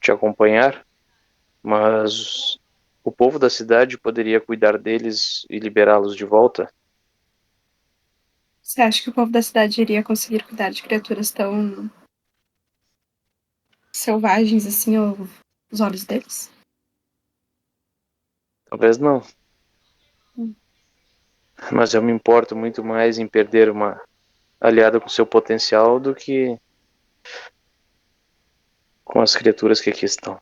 te acompanhar, mas o povo da cidade poderia cuidar deles e liberá-los de volta. Você acha que o povo da cidade iria conseguir cuidar de criaturas tão selvagens assim aos olhos deles? Talvez não, Hum. mas eu me importo muito mais em perder uma aliada com seu potencial do que com as criaturas que aqui estão.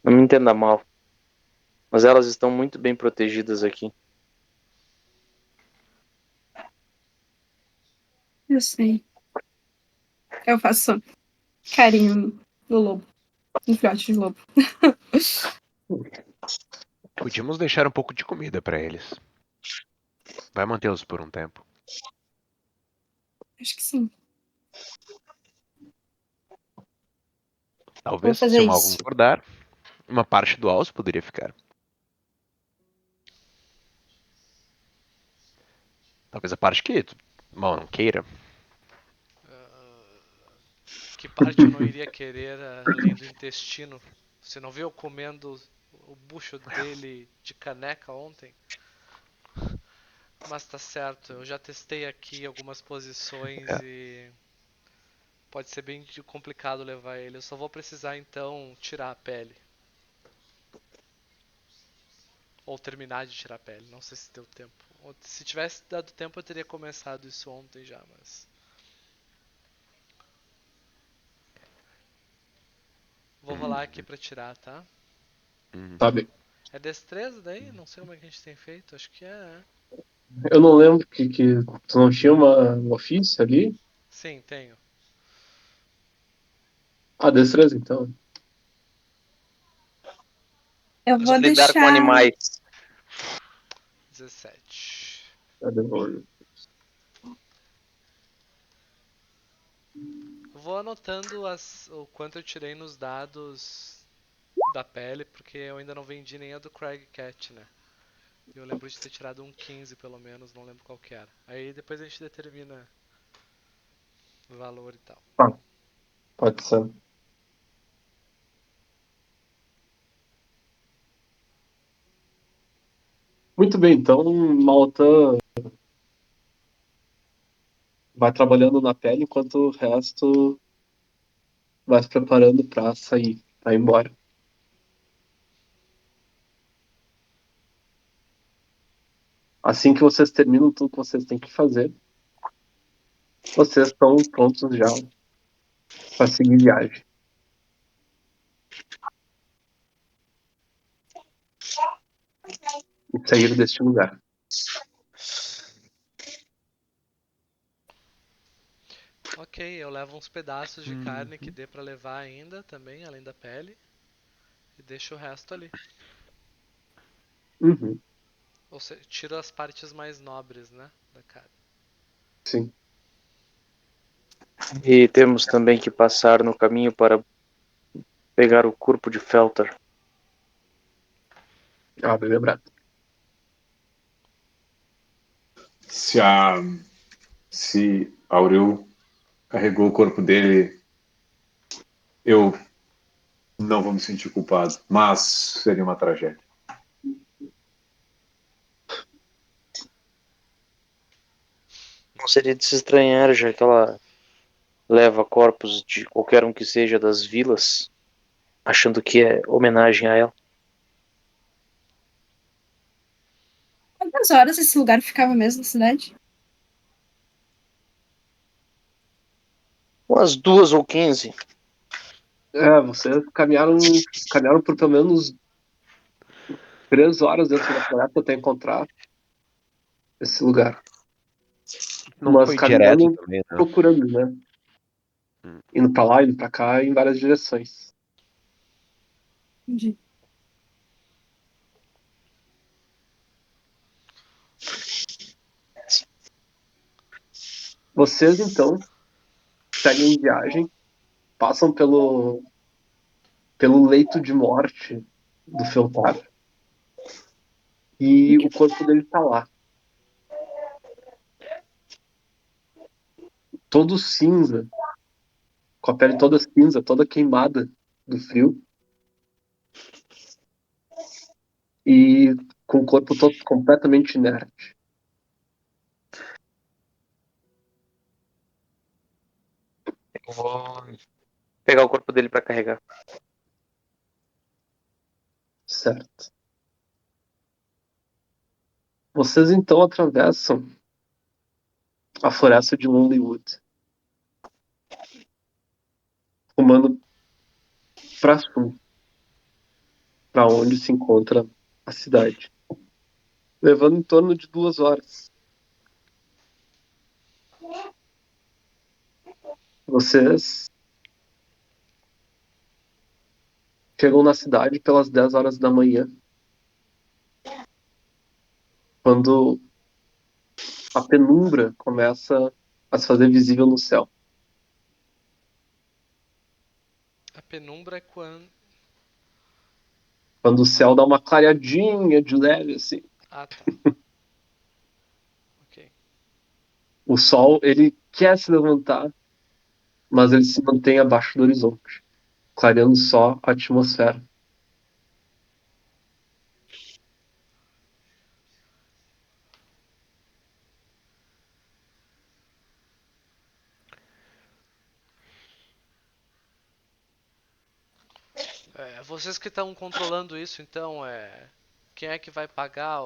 Não me entenda mal, mas elas estão muito bem protegidas aqui. Eu sei. Eu faço carinho no lobo, no filhote de lobo. Podíamos deixar um pouco de comida pra eles. Vai mantê-los por um tempo. Acho que sim. Vou Talvez, se fazer o mal isso. concordar, uma parte do alce poderia ficar. Talvez a parte que o mal não queira. Que parte eu não iria querer além do intestino? Você não viu eu comendo o bucho dele de caneca ontem? Mas tá certo, eu já testei aqui algumas posições É. e pode ser bem complicado levar ele. Eu só vou precisar então tirar a pele. Ou terminar de tirar a pele, não sei se deu tempo. Se tivesse dado tempo eu teria começado isso ontem já, mas. Vou rolar aqui pra tirar, tá? Uhum. Tá bem. É destreza daí? Não sei como é que a gente tem feito, acho que é. Eu não lembro que tu não tinha um ofício ali. Sim, tenho. Ah, destreza, então. Eu Mas vou lidar com deixar. animais. 17. Tá bem. Vou anotando o quanto eu tirei nos dados da pele, porque eu ainda não vendi nem a do Craig Cat, né? Eu lembro de ter tirado um 15 pelo menos, não lembro qual que era. Aí depois a gente determina o valor e tal. Ah, pode ser. Muito bem, então Malta vai trabalhando na pele enquanto o resto vai se preparando para sair, para ir embora. Assim que vocês terminam tudo que vocês têm que fazer, vocês estão prontos já para seguir viagem e sair deste lugar. Ok, eu levo uns pedaços de carne que dê pra levar ainda também, além da pele. E deixo o resto ali. Uhum, Ou seja, tiro as partes mais nobres, né? Da carne. sim. E temos também que passar no caminho para pegar o corpo de Felter. Ah, bem lembrado. Se Auril carregou o corpo dele, eu não vou me sentir culpado, mas seria uma tragédia. Não seria de se estranhar, já que ela leva corpos de qualquer um que seja das vilas, achando que é homenagem a ela. Quantas horas esse lugar ficava mesmo na cidade? Umas 2 ou 15. Vocês caminharam por pelo menos 3 horas dentro da floresta até encontrar esse lugar. Não Mas foi direto caminhando, também, né? procurando, né? Hum. Indo pra lá, indo pra cá, em várias direções. Entendi. Vocês, então, seguem viagem, passam pelo leito de morte do Feltar. E o corpo dele tá lá. Todo cinza, com a pele toda cinza, toda queimada do frio. E com o corpo todo completamente inerte. Eu vou pegar o corpo dele para carregar. Certo. Vocês, então, atravessam a floresta de Lonelywood, rumando para sul, para onde se encontra a cidade, levando em torno de 2 horas. Vocês chegam na cidade pelas 10 horas da manhã, quando a penumbra começa a se fazer visível no céu. A penumbra é quando. Quando o céu dá uma clareadinha de leve, assim. Ah, tá. Ok. O sol, ele quer se levantar, mas ele se mantém abaixo do horizonte, clareando só a atmosfera. Vocês que estão controlando isso, então, quem é que vai pagar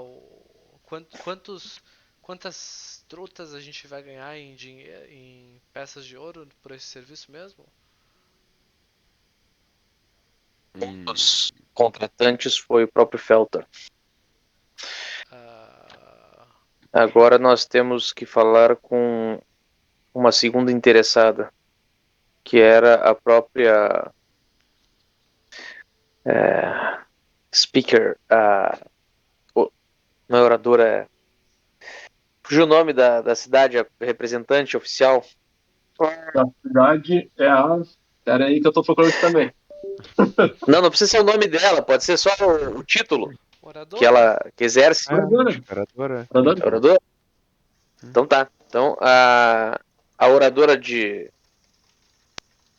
quantas trutas a gente vai ganhar em dinheiro, em peças de ouro por esse serviço mesmo? Um dos contratantes foi o próprio Felter. Ah, Agora nós temos que falar com uma segunda interessada, que era a própria speaker, não é oradora, fugiu o nome da cidade, a representante oficial. A cidade é a. Era aí que eu tô procurando aqui também. Não, não precisa ser o nome dela, pode ser só o título que oradora? ela que exerce. Oradora. Oradora. Oradora. Oradora? Então tá. Então a oradora de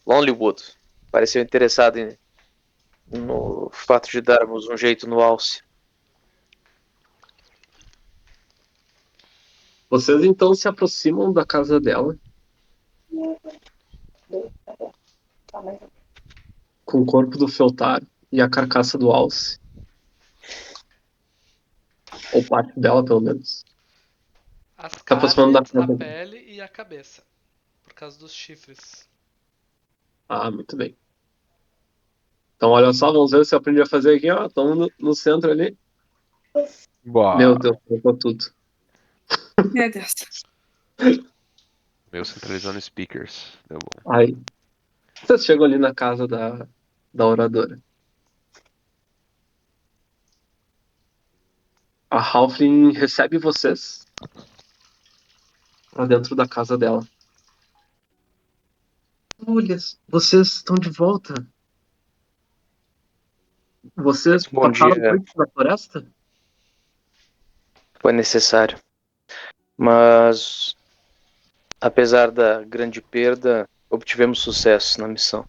Lonelywood pareceu interessada no fato de darmos um jeito no Alce. Vocês então se aproximam da casa dela com o corpo do Feltar e a carcaça do Alce. Ou parte dela, pelo menos. As Se aproximando da carnes, a casa. pele e a cabeça. Por causa dos chifres. Ah, muito bem. Então, olha só, vamos ver se eu aprendi a fazer aqui, ó. Estamos no centro ali. Boa. Meu Deus, colocou tudo. Meu Deus. Meu centralizando speakers. Deu bom. Aí, vocês chegam ali na casa da oradora. A Halfling recebe vocês pra dentro da casa dela. Olha, vocês estão de volta. Vocês Bom passaram dia, noite na floresta? foi necessário. Mas, apesar da grande perda, obtivemos sucesso na missão.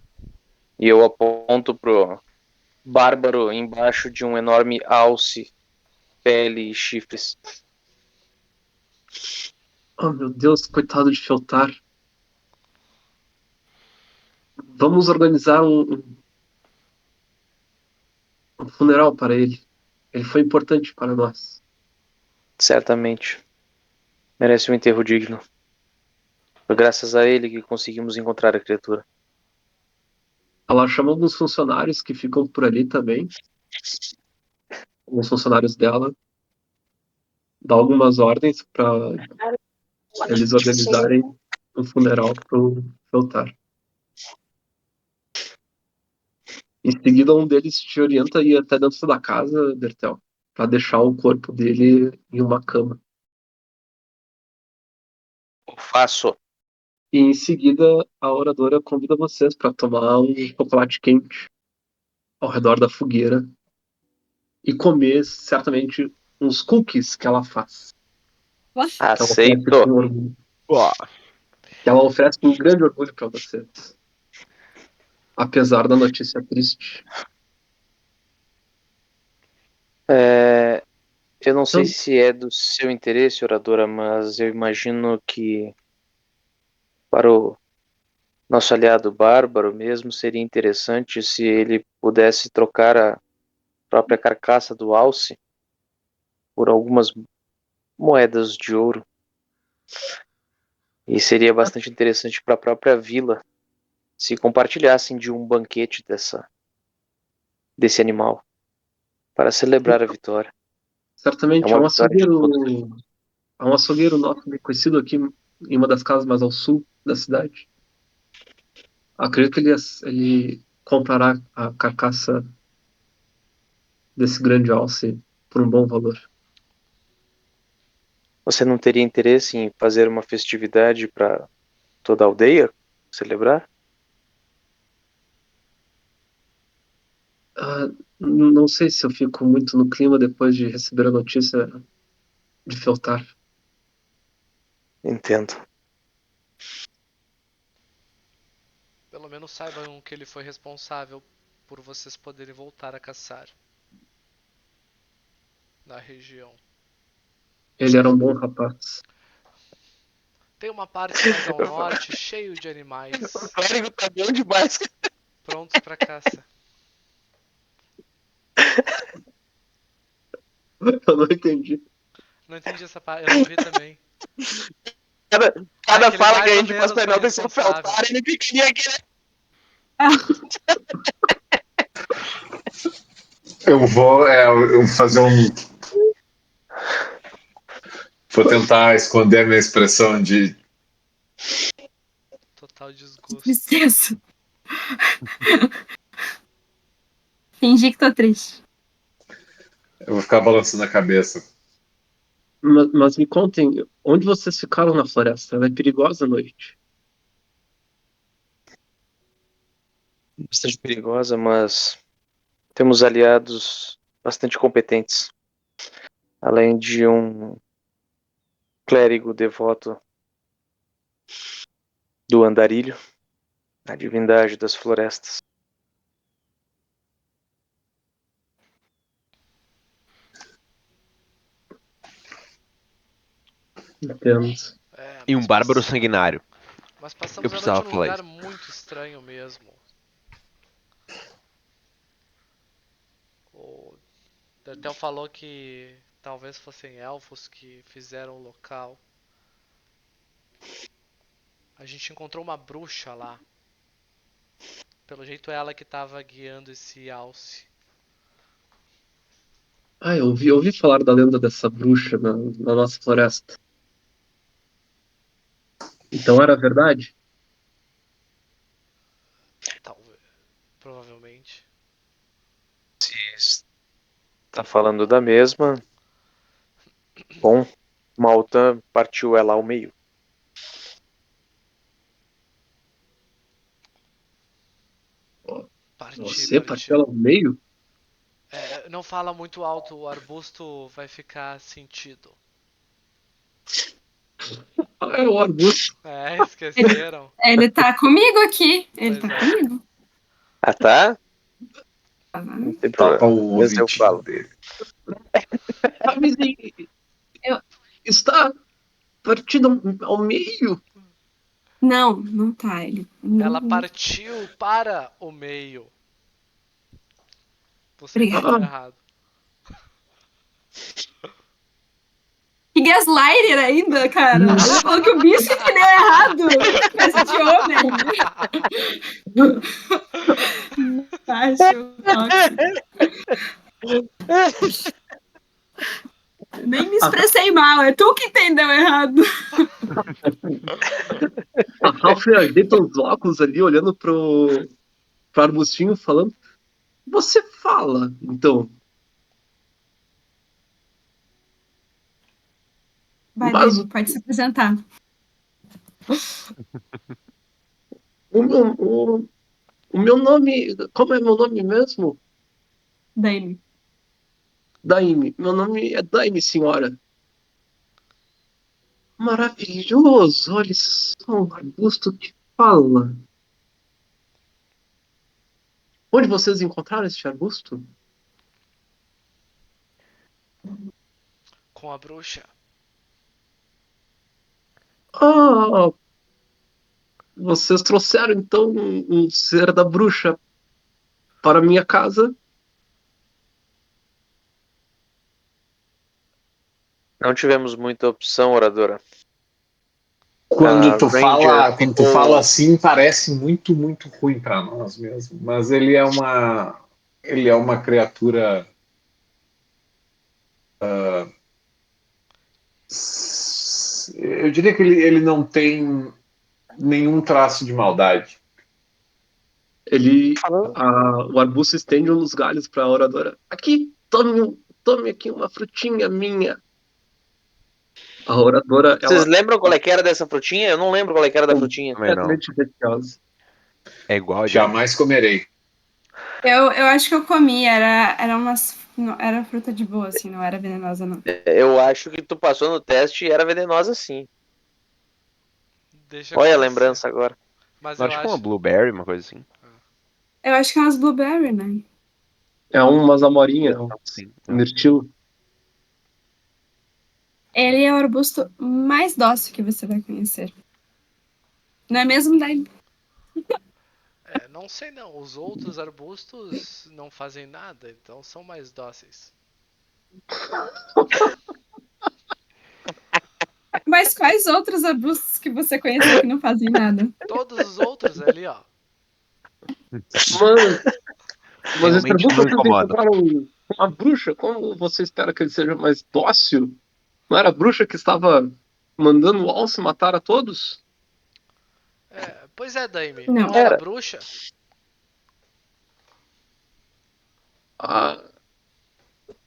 E eu aponto pro bárbaro embaixo de um enorme alce, pele e chifres. Oh, meu Deus, coitado de Feltar. Vamos organizar um funeral para ele. Ele foi importante para nós. Certamente. Merece um enterro digno. Foi graças a ele que conseguimos encontrar a criatura. Ela chama alguns funcionários que ficam por ali também, alguns funcionários dela, dá algumas ordens para eles organizarem um funeral pro Feltar. Em seguida, um deles te orienta a ir até dentro da casa, Bertel, para deixar o corpo dele em uma cama. Faço. E em seguida, a oradora convida vocês para tomar um chocolate quente ao redor da fogueira e comer, certamente, uns cookies que ela faz, que ela oferece Aceito. com orgulho, Boa. que ela oferece com grande orgulho para vocês, apesar da notícia triste. Eu não sei Então, se é do seu interesse, oradora, mas eu imagino que para o nosso aliado bárbaro mesmo seria interessante se ele pudesse trocar a própria carcaça do alce por algumas moedas de ouro. E seria bastante interessante para a própria vila se compartilhassem de um banquete desse animal para celebrar a vitória. É certamente uma vitória de todos. há um açougueiro nosso bem conhecido aqui em uma das casas mais ao sul da cidade. Acredito que ele comprará a carcaça desse grande alce por um bom valor. Você não teria interesse em fazer uma festividade para toda a aldeia celebrar? Ah, não sei se eu fico muito no clima depois de receber a notícia de Feltar. Entendo. Pelo menos saibam que ele foi responsável por vocês poderem voltar a caçar na região. Ele era um bom rapaz. Tem uma parte mais ao norte cheio de O animais clérigo tá bom demais. prontos para caça. Eu não entendi. Não entendi essa parte, eu não vi também. Cada, Ah, cada que ele fala que mais a ou gente faz menos pra foi enaltecer o responsável. Feltar, ele ficaria aqui, né? Eu vou fazer um. Vou tentar esconder a minha expressão de. Total desgosto. Tristeza. Fingir que tô triste. Eu vou ficar balançando a cabeça. Mas me contem, onde vocês ficaram na floresta? Ela é perigosa à noite. Bastante perigosa, mas temos aliados bastante competentes. Além de um clérigo devoto do andarilho, a divindade das florestas. Entendo. E um Mas bárbaro sanguinário. Mas passamos Eu a precisava noite num falar lugar isso. muito estranho mesmo. O Dertel falou que talvez fossem elfos que fizeram o local. A gente encontrou uma bruxa lá. Pelo jeito ela que tava guiando esse alce. Ah, eu ouvi falar da lenda dessa bruxa na nossa floresta. Então era verdade? Talvez. Provavelmente. Se tá falando da mesma. Bom, Maltan partiu ela ao meio. Você Parti. partiu ela ao meio? Não fala muito alto, o arbusto vai ficar sentido. Ah, é o arbusto. Esqueceram. Ele tá comigo aqui. Ele Pois tá é. comigo. Ah, tá? Ah, Não tem Tapa problema. o Mas eu ouvidinho falo. dele. Camisinha Eu- está partida ao meio. Não tá. Ele. Ela Não. partiu para o meio. Você Obrigada. entendeu errado. Que gaslighter ainda, cara. Ele falou que o bicho entendeu errado. Espécie de homem. Acho tóxico. Nem me expressei mal. É tu que entendeu errado. A Ralph deita os óculos ali, olhando pro arbustinho, falando. Você fala, então. Vai, Mas Dani, pode se apresentar. o meu nome. Como é meu nome mesmo? Dani. Daime. Meu nome é Daime, senhora. Maravilhoso! Olha só um arbusto que fala. Onde vocês encontraram este arbusto? Com a bruxa. Ah, vocês trouxeram então um ser da bruxa para minha casa. Não tivemos muita opção, oradora. Quando tu Ranger fala assim, parece muito, muito ruim para nós mesmo. Mas ele é uma criatura. Eu diria que ele não tem nenhum traço de maldade. O arbusto estende um dos galhos para a oradora. Aqui, tome aqui uma frutinha minha. A oradora, Vocês ela lembram qual é que era dessa frutinha? Eu não lembro qual é que era da frutinha. Também não. deliciosa. É igual a de Jamais comerei. Eu acho que eu comi. Era umas. Era fruta de boa, assim. Não era venenosa, não. Eu acho que tu passou no teste e era venenosa sim. Deixa Olha a com você. lembrança agora. Mas Não, eu tipo uma acho. blueberry, uma coisa assim. Eu acho que é umas blueberry, né? É umas amorinhas, Sim. mirtilo. Ele é o arbusto mais dócil que você vai conhecer. Não é mesmo, Dani? Não sei não. Os outros arbustos não fazem nada, então são mais dóceis. Mas quais outros arbustos que você conheceu que não fazem nada? Todos os outros ali, ó. Mas esse Realmente arbusto não vocês incomoda. encontraram uma bruxa? Como você espera que ele seja mais dócil? Não era a bruxa que estava mandando o alce matar a todos? Pois é, Daime. Não. Não era Era. bruxa? Ah,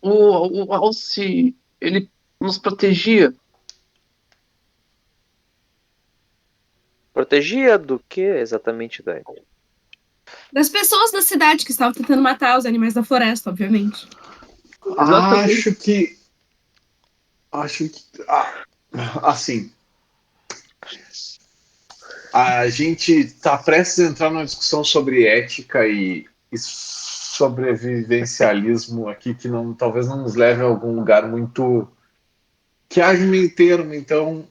o alce, ele nos protegia. Protegia do que exatamente, Dani? Das pessoas da cidade que estavam tentando matar os animais da floresta, obviamente. Exatamente. Acho que. Assim. A gente está prestes a entrar numa discussão sobre ética e sobrevivencialismo aqui que talvez não nos leve a algum lugar muito. Que haja um meio termo. Então,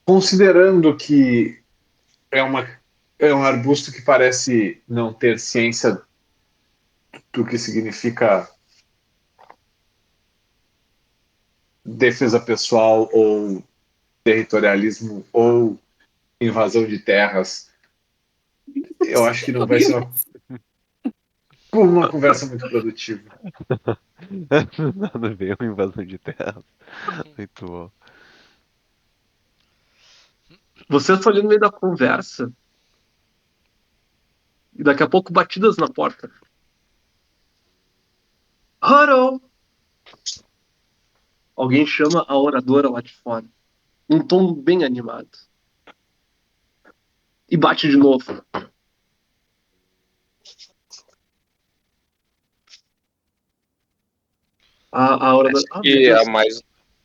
considerando que é, é um arbusto que parece não ter ciência do que significa defesa pessoal ou territorialismo ou invasão de terras, eu acho que não vai ser uma conversa muito produtiva. Nada a ver com invasão de terra. Muito bom. Vocês estão ali no meio da conversa e daqui a pouco batidas na porta. Harold! Alguém chama a oradora lá de fora. Um tom bem animado. E bate de novo. A oradora. Ah, meu E há Deus. mais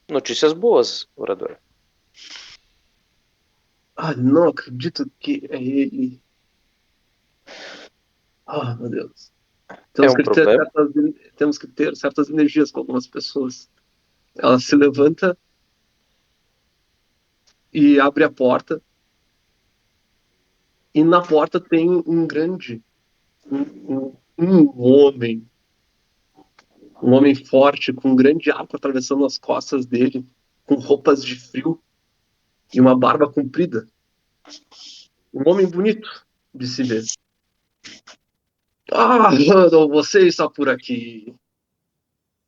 notícias boas, orador. Ah, não acredito que é ele. Ah, meu Deus. É um problema? Temos que ter certas energias com algumas pessoas. Ela se levanta e abre a porta. E na porta tem um grande. Um homem. Um homem forte, com um grande arco atravessando as costas dele, com roupas de frio e uma barba comprida. Um homem bonito de se ver. Ah, Randall, você está por aqui.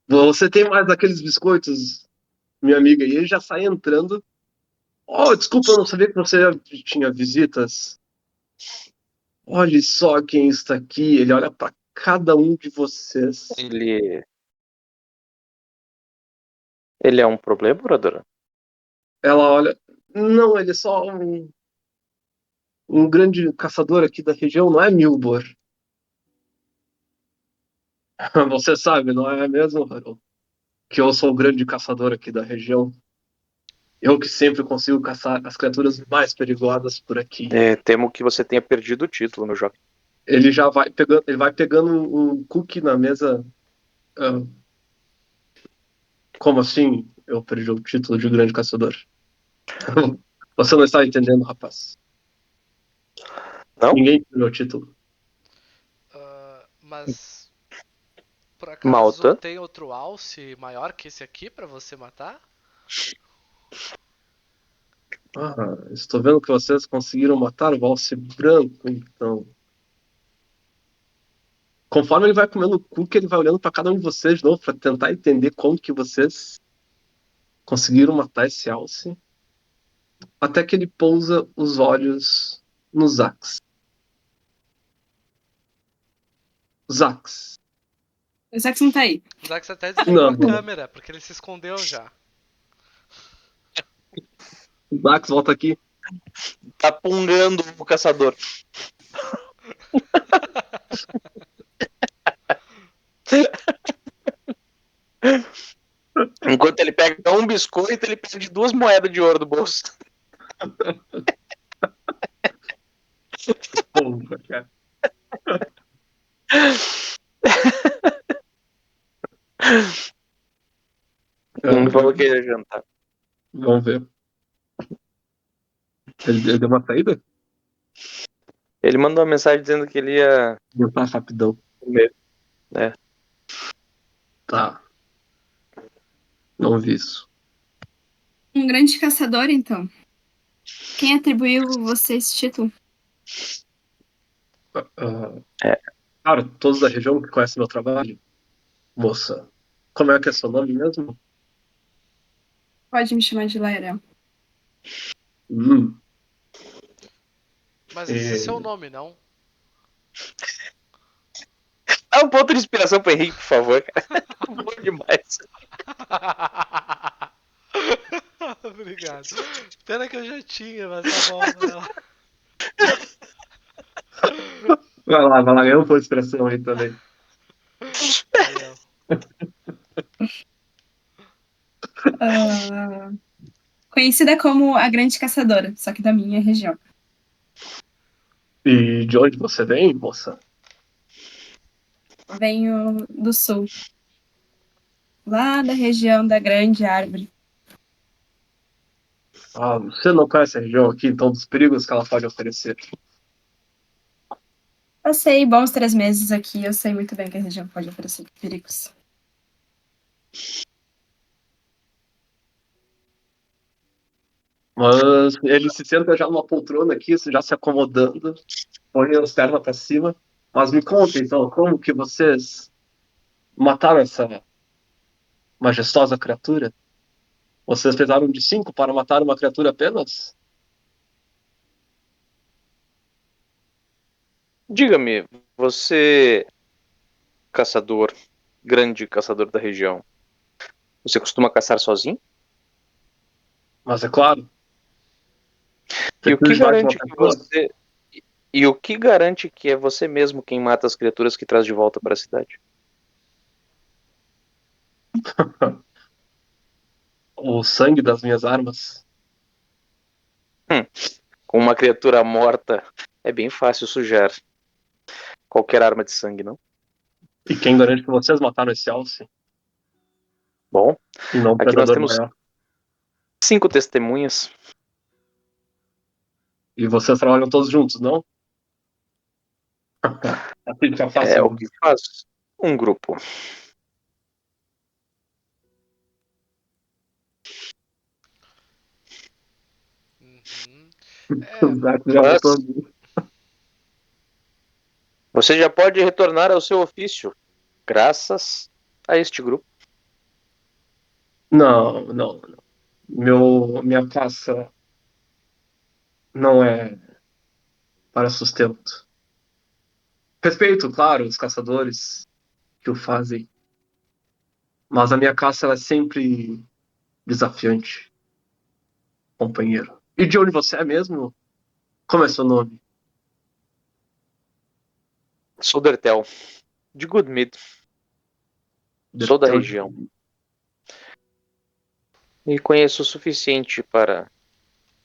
Você tem mais daqueles biscoitos, minha amiga? E ele já sai entrando. Oh, desculpa, eu não sabia que você tinha visitas. Olhe só quem está aqui. Ele olha para cada um de vocês. Ele é um problema, oradora? Ela olha. Não, ele é só um grande caçador aqui da região, não é Milbor? Você sabe, não é mesmo, Harold? Que eu sou o grande caçador aqui da região. Eu que sempre consigo caçar as criaturas mais perigosas por aqui. Temo que você tenha perdido o título, meu jovem. Ele já vai pegando um cookie na mesa. ah, Como assim? Eu perdi o título de grande caçador. Você não está entendendo, rapaz. Não? Ninguém perdeu o título. Mas por acaso Malta? tem outro alce maior que esse aqui pra você matar? Ah, estou vendo que vocês conseguiram matar o Valse Branco, então. Conforme ele vai comendo o cookie, ele vai olhando para cada um de vocês de novo para tentar entender como que vocês conseguiram matar esse alce. Até que ele pousa os olhos no Zax. Zax. O Zax não tá aí. O Zax até desligou a Não. câmera, porque ele se escondeu já. Zax, volta aqui. Tá pungando o caçador. Enquanto ele pega um biscoito, ele perde 2 moedas de ouro do bolso. Porra, cara. Falou que ia jantar. Vamos ver. Ele deu uma saída? Ele mandou uma mensagem dizendo que ele ia Jantar rapidão. comer. Tá. Não vi isso. Um grande caçador, então. Quem atribuiu você esse título? Cara, todos da região que conhecem meu trabalho, moça. Como é que é seu nome mesmo? Pode me chamar de Laerel. Hum. Mas esse é seu nome, não? Dá um ponto de inspiração pro Henrique, por favor, cara. Bom demais. Obrigado. Pena que eu já tinha, mas tá bom. Vai lá. Vai lá, ganhou um ponto de expressão aí também. Valeu. Conhecida como a Grande Caçadora, só que da minha região. E de onde você vem, moça? Venho do sul. Lá da região da Grande Árvore. Ah, você não conhece a região aqui, então, dos perigos que ela pode oferecer. Passei bons 3 meses aqui, eu sei muito bem que a região pode oferecer perigos. Mas ele se senta já numa poltrona aqui, já se acomodando, põe as pernas para cima. Mas me conta, então, como que vocês mataram essa majestosa criatura? Vocês pesaram de 5 para matar uma criatura apenas? Diga-me, você, caçador, grande caçador da região, você costuma caçar sozinho? Mas é claro, E o que preciso de mais de uma garante que pessoa. você e o que garante que é você mesmo quem mata as criaturas que traz de volta para a cidade? O sangue das minhas armas. Com uma criatura morta é bem fácil sujar qualquer arma de sangue, não? E quem garante que vocês mataram esse alce Bom, e não um aqui nós predador temos maior? 5 testemunhas. E vocês trabalham todos juntos, não? Assim fica É fácil. o que faz um grupo. Uhum. O É, Zac já Mas botou. você já pode retornar ao seu ofício, graças a este grupo. Não, não, não. Minha caça não é para sustento. Respeito, claro, os caçadores que o fazem, mas a minha caça ela é sempre desafiante, companheiro. E de onde você é mesmo? Como é seu nome? Sou Dertel, de Goodmead. Sou da Dertel região. E conheço o suficiente para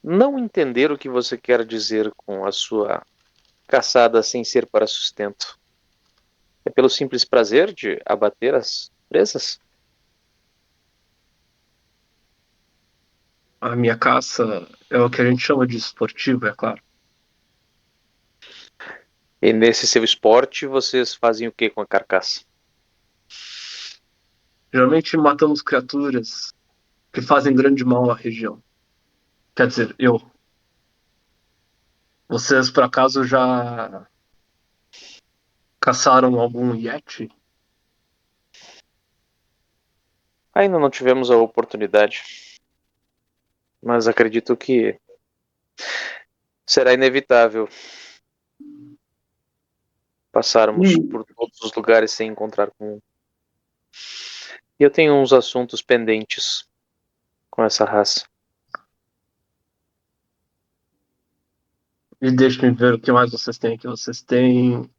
não entender o que você quer dizer com a sua caçada sem ser para sustento. É pelo simples prazer de abater as presas? A minha caça é o que a gente chama de esportivo, é claro. E nesse seu esporte, vocês fazem o que com a carcaça? Geralmente matamos criaturas que fazem grande mal à região. Quer dizer, eu. Vocês por acaso já caçaram algum Yeti? Ainda não tivemos a oportunidade, mas acredito que será inevitável passarmos E, por todos os lugares sem encontrar com um. E eu tenho uns assuntos pendentes com essa raça. e deixe-me ver o que mais vocês têm aqui. Vocês têm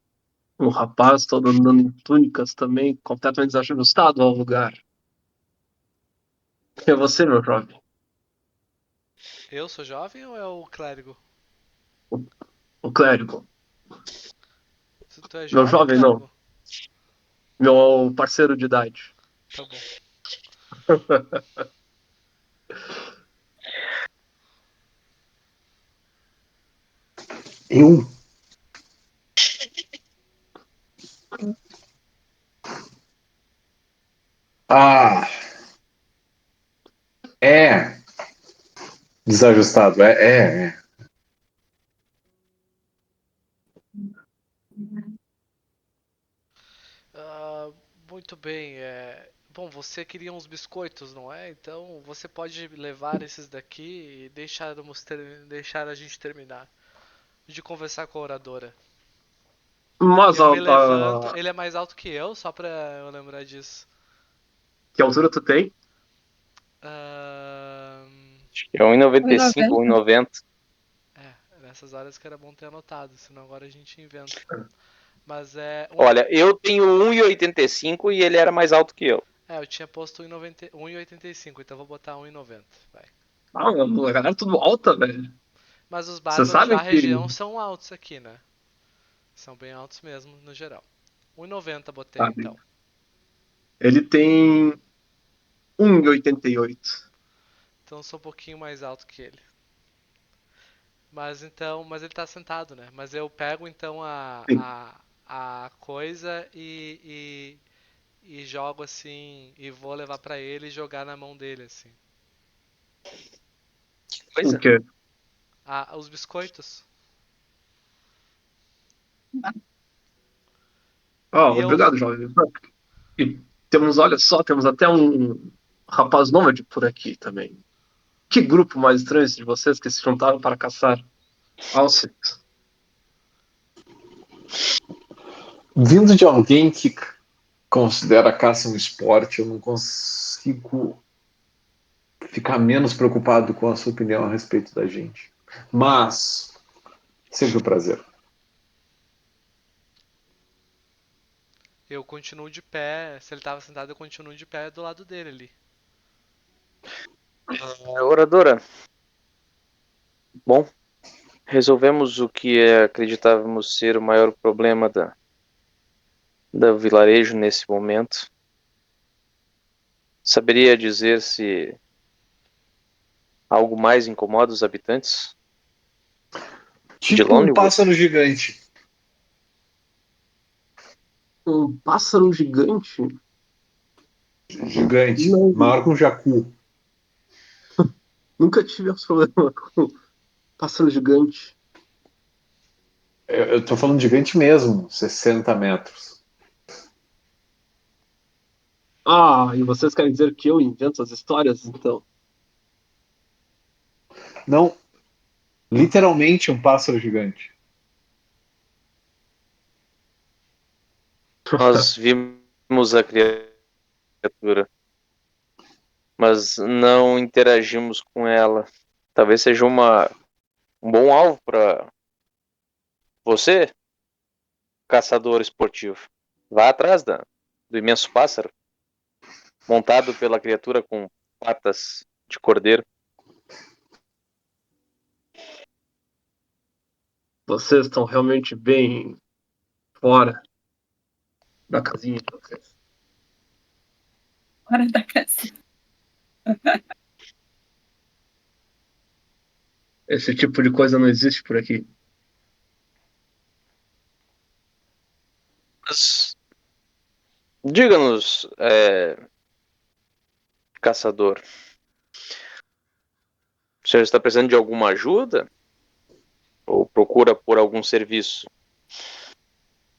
um rapaz todo andando em túnicas também, completamente desajustado ao lugar. Quem é você, meu jovem? eu sou jovem ou é o clérigo? O clérigo. Tu é Meu jovem, jovem, não. clérigo? Meu parceiro de idade. Tá bom. Eu? Ah, é. Desajustado. É. Ah, muito bem. Bom, você queria uns biscoitos, não é? Então você pode levar esses daqui e deixar a gente terminar de conversar com a oradora. Mas Eu me levanto. Ele é mais alto que eu, só pra eu lembrar disso. que altura tu tem? Ahn, É 1,95, 1,90. 1,90. nessas horas que era bom ter anotado, senão agora a gente inventa. Mas Olha, eu tenho 1,85 e ele era mais alto que eu. eu tinha posto 1,85, então vou botar 1,90. Vai. Ah, a galera é tudo alta, velho. Mas os Vocês bárbaros sabem da que. região são altos aqui, né? São bem altos mesmo, no geral. 1,90 botei Sabe? então. Ele tem 1,88. Então eu sou um pouquinho mais alto que ele. Mas então, mas ele tá sentado, né? Mas eu pego então Sim. a coisa e jogo assim, e vou levar pra ele e jogar na mão dele, assim. O Coisa. quê? Os biscoitos. Ah, E eu. obrigado, jovem. E temos, olha só, temos até um rapaz nômade por aqui também. Que grupo mais estranho esse de vocês que se juntaram para caçar alces? Vindo de alguém que considera a caça um esporte, eu não consigo ficar menos preocupado com a sua opinião a respeito da gente. Mas, sempre um prazer. Eu continuo de pé. Se ele tava sentado, eu continuo de pé do lado dele ali. Oradora, bom, resolvemos o que acreditávamos ser o maior problema da vilarejo nesse momento. Saberia dizer se algo mais incomoda os habitantes de Tipo um Lonelywood? pássaro gigante. Um pássaro gigante? Gigante. Não, Maior que um jacu. nunca tive esse problema com pássaro gigante. Eu tô falando gigante mesmo, 60 metros. Ah, e vocês querem dizer que eu invento as histórias, então? Não, literalmente um pássaro gigante. Nós vimos a criatura, mas não interagimos com ela. Talvez seja um bom alvo para você, caçador esportivo. Vá atrás do imenso pássaro, montado pela criatura com patas de cordeiro. Vocês estão realmente bem fora da casinha de vocês. Hora da casa. Esse tipo de coisa não existe por aqui. Mas diga-nos, caçador, o senhor está precisando de alguma ajuda? Ou procura por algum serviço?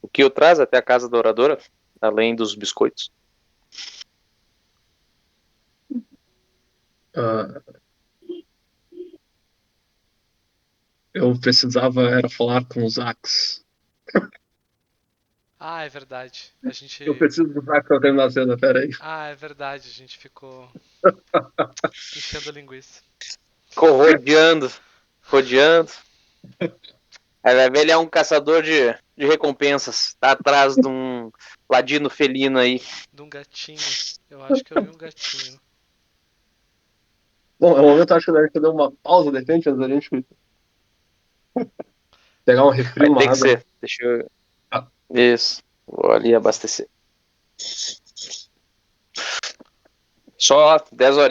O que o traz até a casa da oradora, além dos biscoitos? Ah, eu precisava era falar com os Ax. Ah, é verdade. Eu preciso do Ax pra terminar a cena, pera aí. Ah, é verdade. A gente ficou enchendo a linguiça. Ficou rodeando. Aí vai ver, ele é um caçador de recompensas. Tá atrás de um ladino felino aí. De um gatinho. Eu acho que eu vi um gatinho. Bom, é o momento, acho que a gente deu uma pausa, de repente, antes da gente pegar um refri, Vai uma ter que água. ser. Deixa eu. Ah. Isso. Vou ali abastecer. Só 10 horinhas.